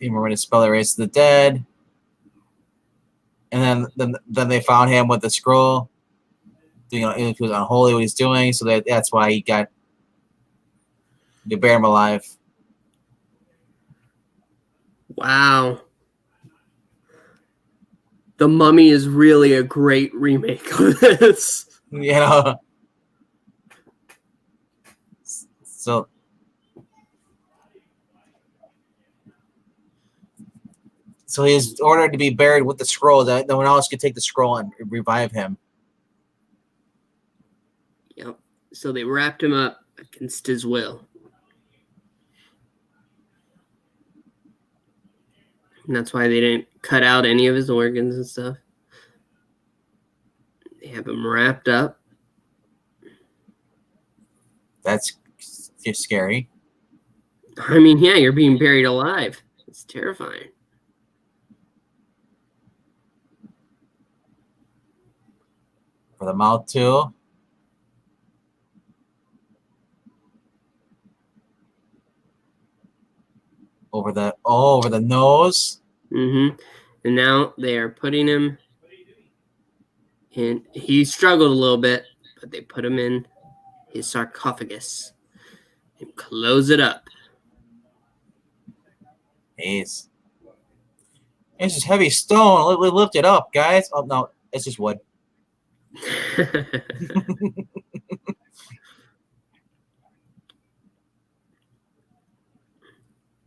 We're going to spell erase the dead. And then they found him with the scroll. You know, it was unholy what he's doing, so that's why they buried him alive. wow. The Mummy is really a great remake of this. You know. So he is ordered to be buried with the scroll. That no one else could take the scroll and revive him. Yep. So they wrapped him up against his will. And that's why they didn't cut out any of his organs and stuff. They have him wrapped up. That's just scary. I mean, yeah, you're being buried alive. It's terrifying. For the mouth too. Over the nose. Mm-hmm. And now they are putting him in. He struggled a little bit, but they put him in his sarcophagus and close it up. Jeez. It's just heavy stone. Lift it up, guys. Oh no, it's just wood.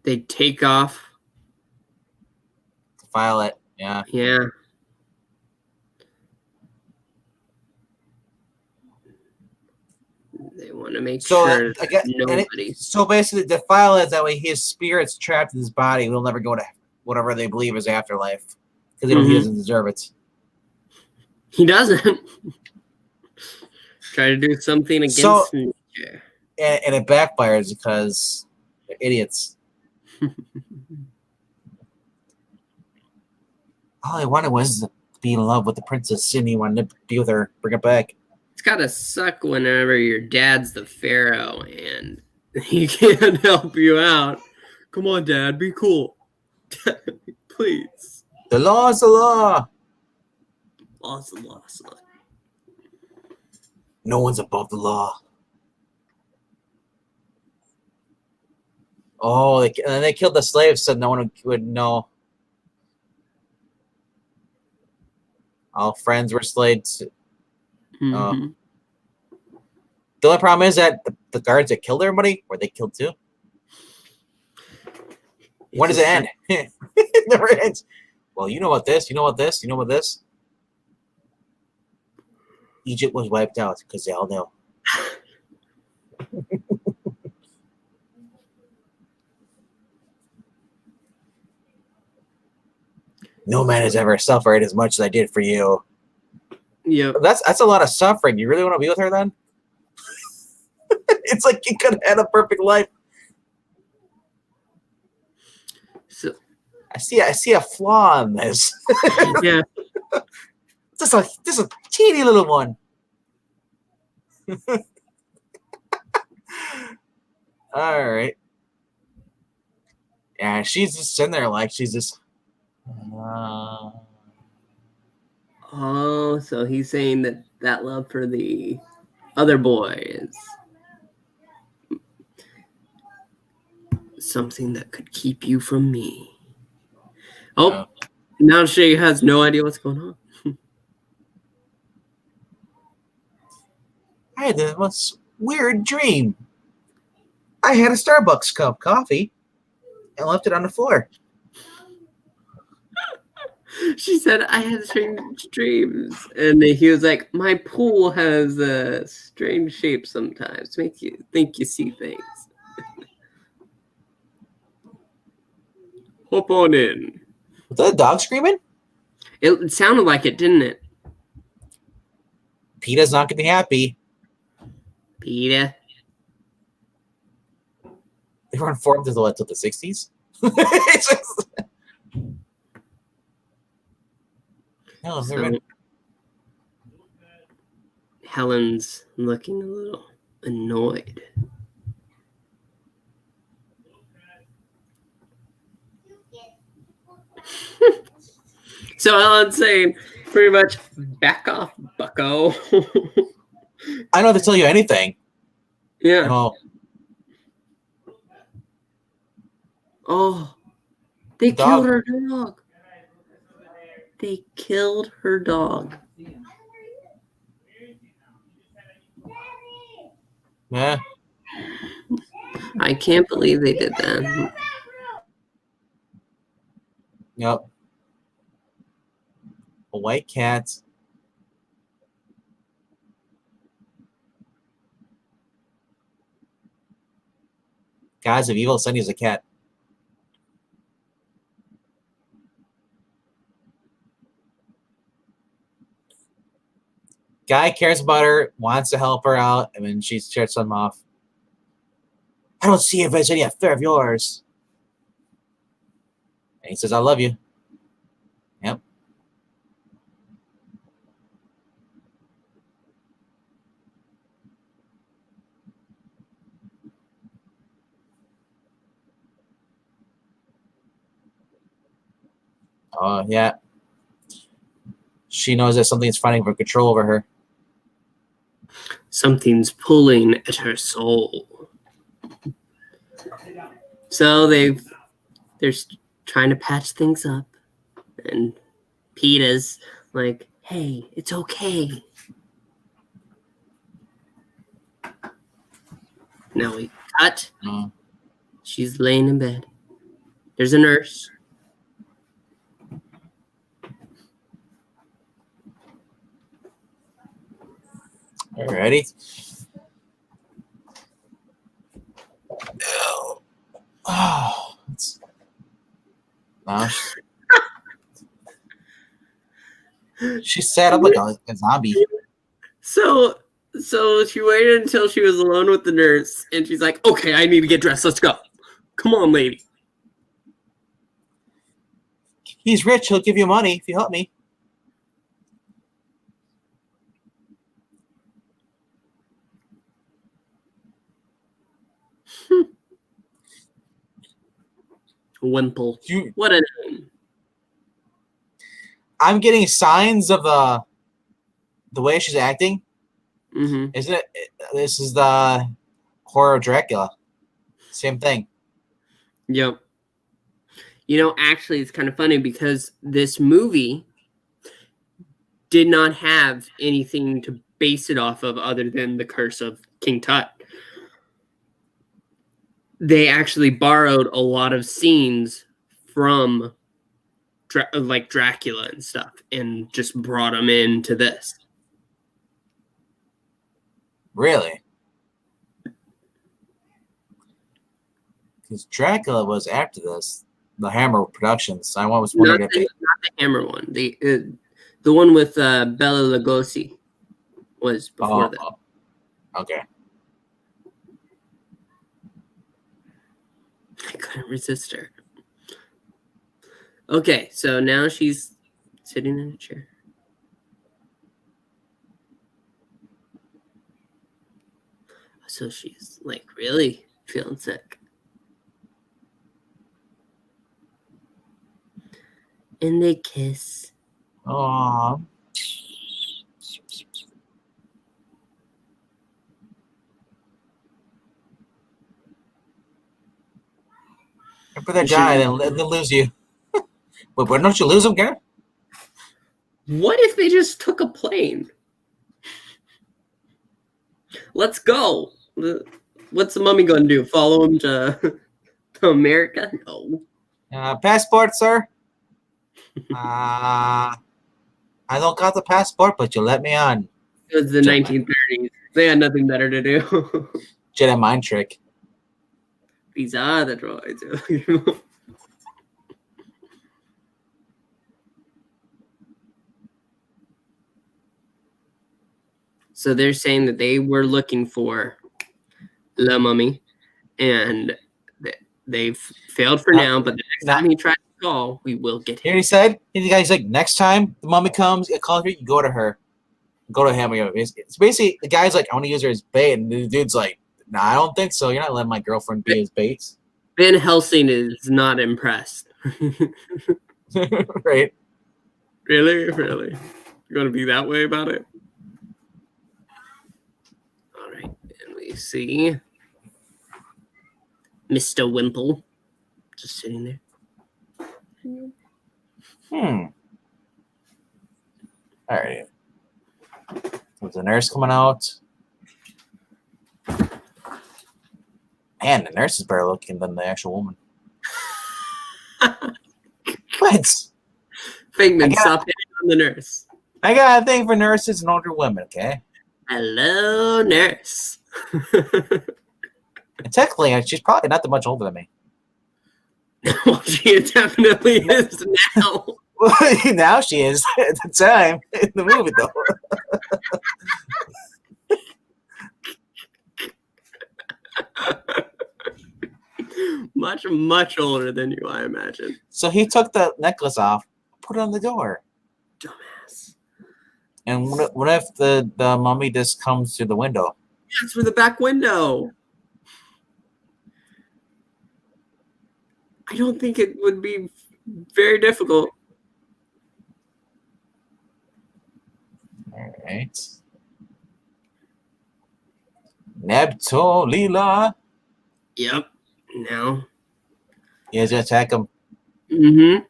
They take off. File it. Yeah. Yeah. They want to make sure nobody. So basically, the file is that way his spirit's trapped in his body. He'll never go to whatever they believe is afterlife because he doesn't deserve it. He doesn't. Try to do something against nature. And it backfires because They're idiots. All I wanted was to be in love with the princess. Sydney wanted to be with her. Bring it back. It's gotta suck whenever your dad's the pharaoh and he can't help you out. Come on, Dad, be cool. Please. The law is the law. Law's the law, son. No one's above the law. Oh, and then they killed the slaves so no one would know. All friends were slaves. Mm-hmm. The only problem is that the guards that killed everybody, were they killed too? When does it end? It never ends. Well, you know about this, you know about this, you know about this. Egypt was wiped out because they all know. No man has ever suffered as much as I did for you. Yeah. That's a lot of suffering. You really want to be with her then? It's like you could have had a perfect life. So I see a flaw in this. yeah. Just a teeny little one. All right. Yeah, she's just sitting there like she's just. Oh, so he's saying that love for the other boy is something that could keep you from me. Oh, now she has no idea what's going on. I had the most weird dream. I had a Starbucks cup of coffee and left it on the floor. She said, I had strange dreams. And he was like, my pool has a strange shape sometimes. Make you think you see things. Hop on in. Was that a dog screaming? It sounded like it, didn't it? PETA's not going to be happy. PETA. They were informed until the 60s. It's just... No, So, Helen's looking a little annoyed. So Helen's saying pretty much, back off, bucko. I don't have to tell you anything. Yeah. No. Oh, they killed her dog. They killed her dog. Yeah. I can't believe they did that. Yep. A white cat. Guys of evil, Sunny is a cat. Guy cares about her, wants to help her out, and then she shuts him off. I don't see if there's any affair of yours. And he says, I love you. Yep. Oh, yeah. She knows that something's fighting for control over her. Something's pulling at her soul. So they're trying to patch things up, and PETA's like, "Hey, it's okay." Now we cut. She's laying in bed. There's a nurse. Alrighty. Oh, now she sat up like a zombie. So she waited until she was alone with the nurse, and she's like, "Okay, I need to get dressed. Let's go." Come on, lady. He's rich. He'll give you money if you help me. Wimple. What a name. I'm getting signs of the way she's acting. Mm-hmm. Isn't it? This is the horror of Dracula. Same thing. Yep. You know, actually, it's kind of funny because this movie did not have anything to base it off of other than the Curse of King Tut. They actually borrowed a lot of scenes from like Dracula and stuff and just brought them into this. Really? Because Dracula was after this. The Hammer Productions. I was wondering not the Hammer one. The one with Bela Lugosi was before that. Oh, okay. I couldn't resist her. Okay, so now she's sitting in a chair. So she's like really feeling sick. And they kiss. Aww. For that guy, then lose you. Wait, why don't you lose him, Garrett? What if they just took a plane? Let's go. What's the mummy gonna do? Follow him to America? No. Passport, sir? I don't got the passport, but you let me on. It was the 1930s. They had nothing better to do. Jedi mind trick. These are the droids. So they're saying that they were looking for La Mummy, and they've failed for now, but the next time he tries to call, we will get him. Here he said, the guy's like, next time the mummy comes, you call her, you go to her. Go to him. It's basically, the guy's like, I want to use her as bait, and the dude's like, nah, I don't think so. You're not letting my girlfriend be his bait. Van Helsing is not impressed. Right. Really? Really? You're going to be that way about it? All right. And we see Mr. Wimple just sitting there. All right. There's the nurse coming out. Man, the nurse is better looking than the actual woman. What? Finkman, stop hitting on the nurse. I got a thing for nurses and older women, okay? Hello, nurse. And technically, she's probably not that much older than me. Well, she definitely is now. Now she is at the time in the movie, though. Much older than you, I imagine. So he took the necklace off, put it on the door. Dumbass. And what if the mummy just comes through the window? Yeah, through the back window. I don't think it would be very difficult. All right. Nebto Lila. Yep. Now. He has to attack him. Mm-hmm.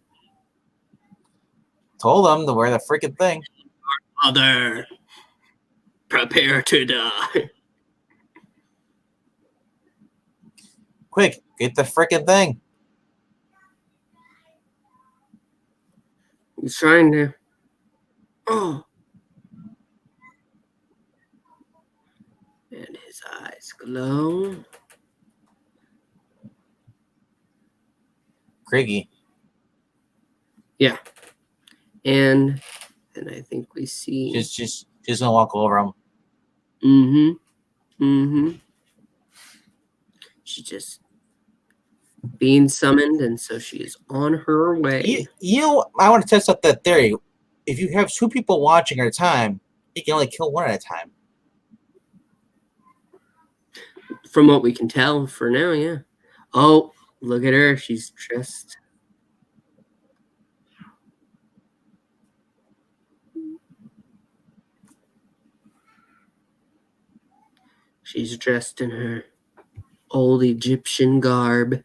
Told him to wear the freaking thing. Mother, prepare to die. Quick, get the freaking thing. He's trying to. Oh. And his eyes glow. Craigie. Yeah. And I think we see. Just gonna walk over him. Mm-hmm. Mm-hmm. She just. being summoned, and so she is on her way. I want to test out that theory. If you have 2 people watching at a time, you can only kill 1 at a time. From what we can tell for now, yeah. Oh, look at her. She's dressed. She's dressed in her old Egyptian garb.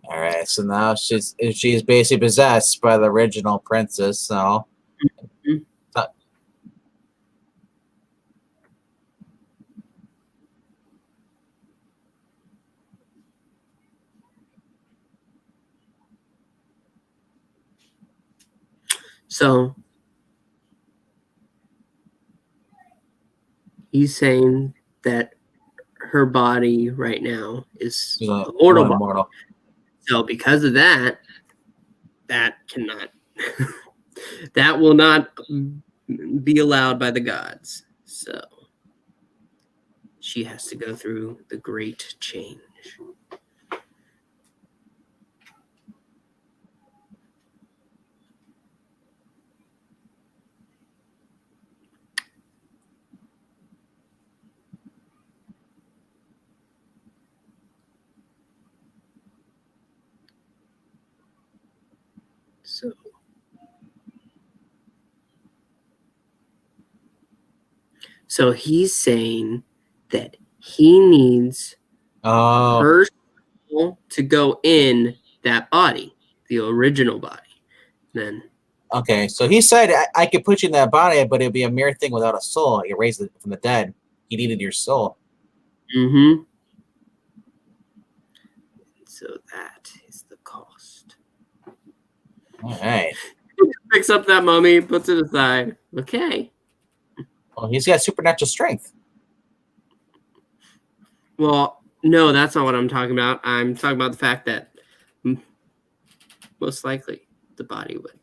All right, so now she's basically possessed by the original princess. So, So he's saying that her body right now is a mortal body. So because of that, that cannot, that will not be allowed by the gods. So she has to go through the great change. So he's saying that he needs her soul to go in that body, the original body. Then okay, so he said I could put you in that body, but it'd be a mere thing without a soul. You raised it from the dead. He needed your soul. Mm-hmm. So that is the cost. All right. Picks up that mummy, puts it aside. Okay. Well, he's got supernatural strength. Well, no, that's not what I'm talking about. I'm talking about the fact that most likely the body would.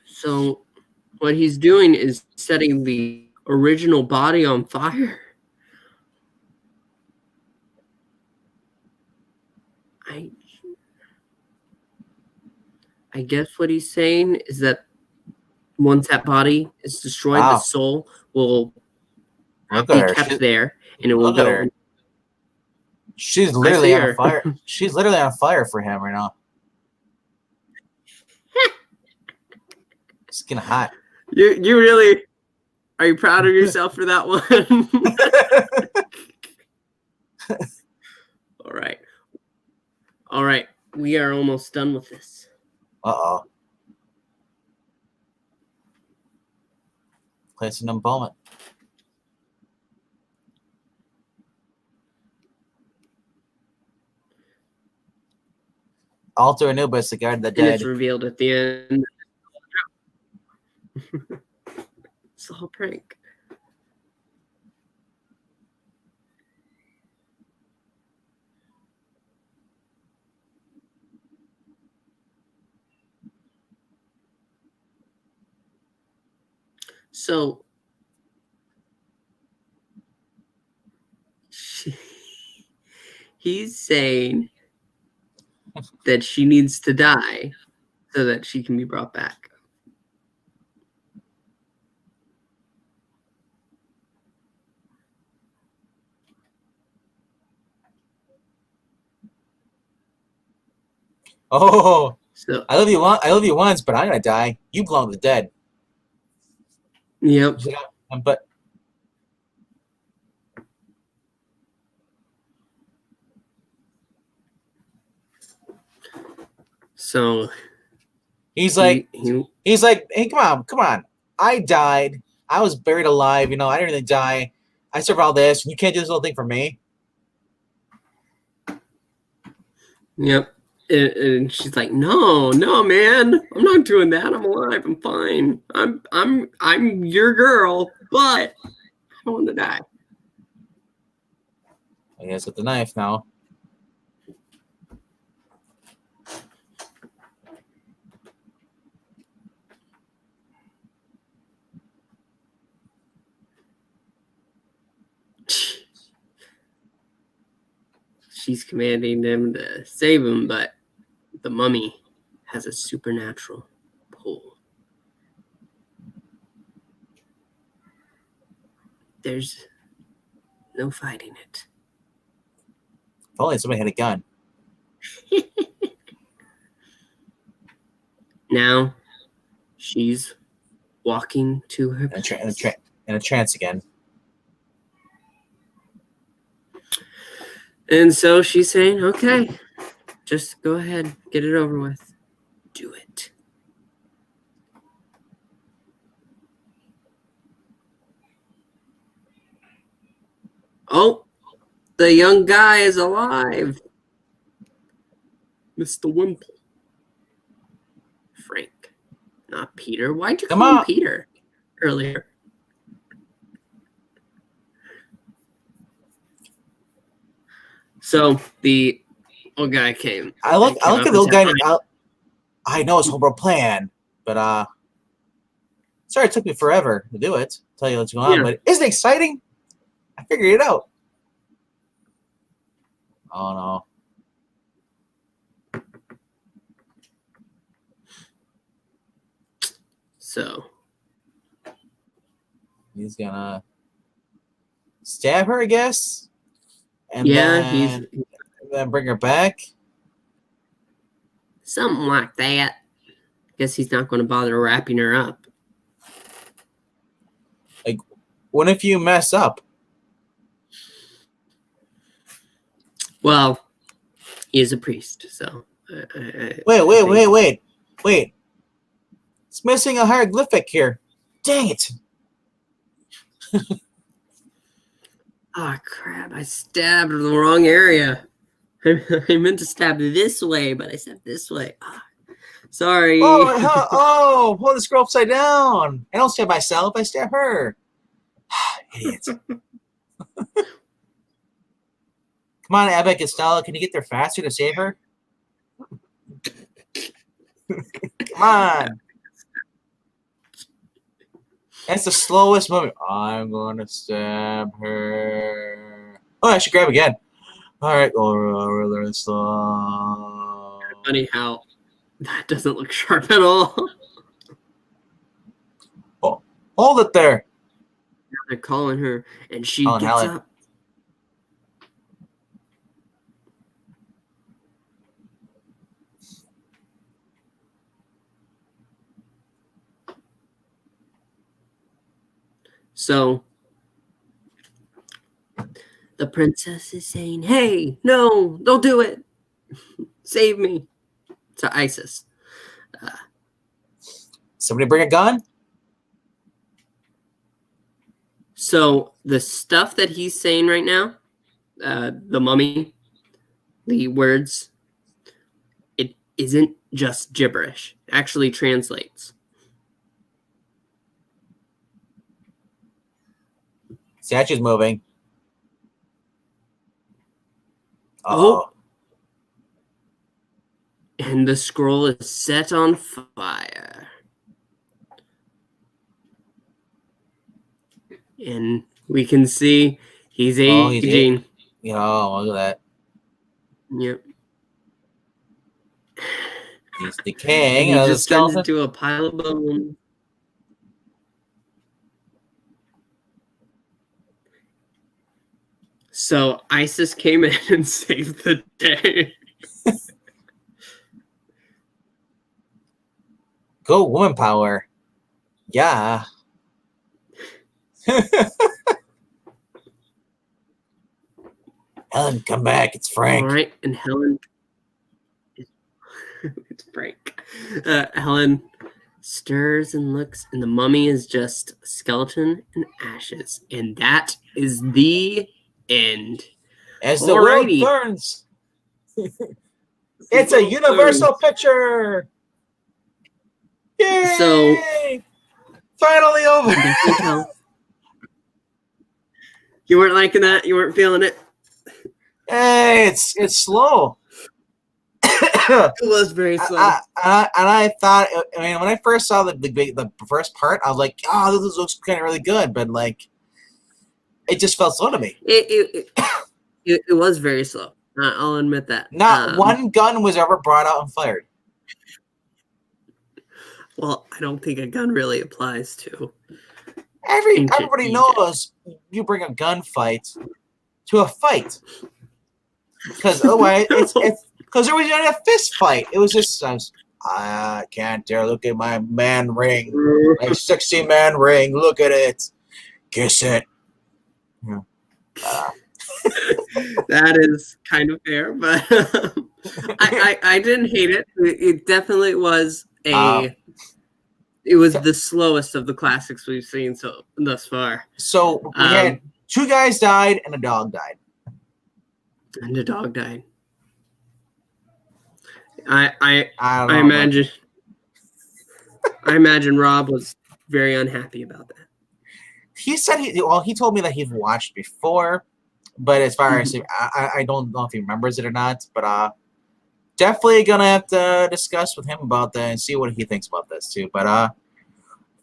So what he's doing is setting the original body on fire. I guess what he's saying is that once that body is destroyed, the soul will be kept there, and it will go. She's literally on fire. She's literally on fire for him right now. It's getting hot. You really are you proud of yourself for that one? All right. We are almost done with this. Uh-oh. Place an embalmment. Alter Anubis, the guard of the dead. It's revealed at the end. It's all a prank. So he's saying that she needs to die so that she can be brought back. Oh, so I love you once, but I'm gonna die. You belong to the dead. Yep. But so he's like, hey, come on. I died. I was buried alive. You know, I didn't really die. I survived all this. You can't do this little thing for me. Yep. And she's like, no, man, I'm not doing that. I'm alive. I'm fine. I'm your girl, but I don't want to die. I guess with the knife now. She's commanding them to save him, but the mummy has a supernatural pull. There's no fighting it. If only somebody had a gun. Now she's walking to her in a trance again. And so she's saying, okay, just go ahead, get it over with. Do it. Oh, the young guy is alive. Mr. Wimple. Frank, not Peter. Why'd you call him Peter earlier? So the old guy came. I look at the old guy. I know his whole plan, but sorry it took me forever to do it. Tell you what's going on, but isn't it exciting? I figured it out. Oh no. So he's gonna stab her, I guess. And he's then bring her back. Something like that. Guess he's not going to bother wrapping her up. Like, what if you mess up? Well, he is a priest, so. Wait. It's missing a hieroglyphic here. Dang it. Oh, crap. I stabbed the wrong area. I meant to stab this way, but I stabbed this way. Oh, sorry. Oh, hold this girl upside down. I don't stab myself. I stab her. Idiot. Come on, Abbott Costello. Can you get there faster to save her? Come on. That's the slowest movement. I'm going to stab her. Oh, I should grab again. All right. Really slow. Funny how that doesn't look sharp at all. Oh, hold it there. They're calling her, and she gets up. So the princess is saying, hey, no, don't do it. Save me. To Isis. Somebody bring a gun? So the stuff that he's saying right now, the mummy, the words, it isn't just gibberish. It actually translates. Statue's moving. Oh. And the scroll is set on fire. And we can see he's aging. Oh, look at that. Yep. He's decaying. He just turns into a pile of bones. So Isis came in and saved the day. Go woman power. Yeah. Helen, come back. It's Frank. All right, and Helen. It's Frank. Helen stirs and looks, and the mummy is just a skeleton and ashes. And that is the end. As the world burns. It's a universal picture. Yay! So finally over. You weren't liking that? You weren't feeling it? Hey, it's slow. It was very slow. I thought, I mean, when I first saw the first part, I was like, oh, this looks kind of really good, but like, it just felt slow to me. It was very slow. I'll admit that. Not one gun was ever brought out and fired. Well, I don't think a gun really applies to. Everybody knows you bring a gunfight to a fight, because otherwise it's because there was a fist fight. It was just I can't dare look at my man ring, my sexy man ring. Look at it, kiss it. Yeah. That is kind of fair, but I didn't hate it. It definitely was it was the slowest of the classics we've seen thus far. So we had 2 guys died and a dog died. And a dog died. I imagine Rob was very unhappy about that. He said he told me that he's watched before, but as far as I don't know if he remembers it or not, but definitely gonna have to discuss with him about that and see what he thinks about this too. But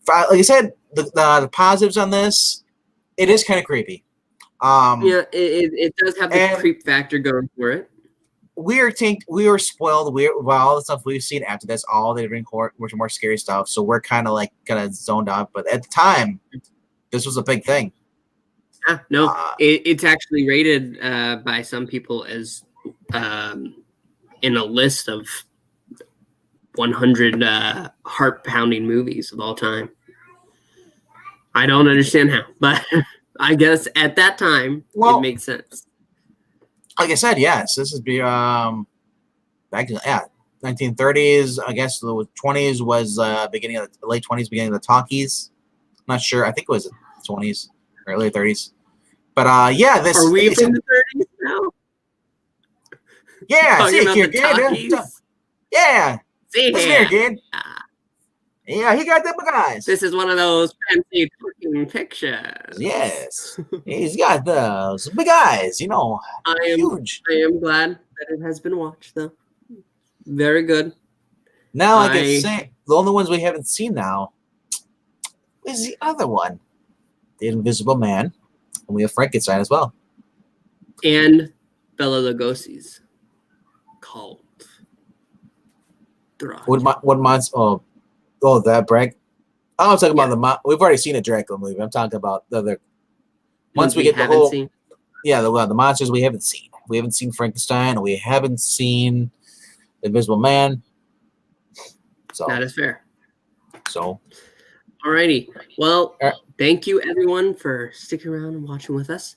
like I said, the positives on this, it is kind of creepy. Yeah, it does have the creep factor going for it. We were spoiled. Well, all the stuff we've seen after this, all the different more scary stuff. So we're kind of like zoned out. But at the time, this was a big thing. Yeah, no, it's actually rated by some people as in a list of 100 heart-pounding movies of all time. I don't understand how, but I guess at that time it makes sense. Like I said, yes, this is back in 1930s. I guess the 20s was beginning of the late 20s, beginning of the talkies. I'm not sure. I think it was the 20s, early 30s. But yeah, this are we in the 30s now? Yeah, see here, kid. Yeah, see here, kid. Yeah, he got them guys. This is one of those fancy talking pictures. Yes, he's got those big eyes. You know, huge. I am glad that it has been watched, though. Very good. Now, like I say, the only ones we haven't seen now is the other one, the Invisible Man, and we have Frankenstein as well, and Bela Lugosi's Cult. What months? Oh, that Brag. I was talking about the. We've already seen a Dracula movie. I'm talking about the other. Once we get the whole. Seen. Yeah, the monsters we haven't seen. We haven't seen Frankenstein. We haven't seen the Invisible Man. So that is fair. So. Alrighty. Well, thank you everyone for sticking around and watching with us.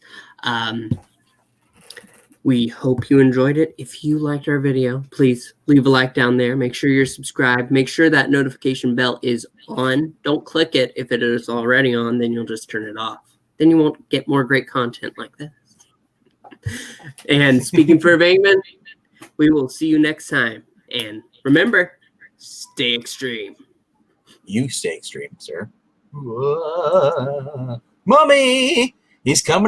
We hope you enjoyed it. If you liked our video, please leave a like down there. Make sure you're subscribed. Make sure that notification bell is on. Don't click it if it is already on, then you'll just turn it off. Then you won't get more great content like this. And speaking for Bangman, we will see you next time. And remember, stay extreme. You stay extreme, sir. Mommy, he's coming.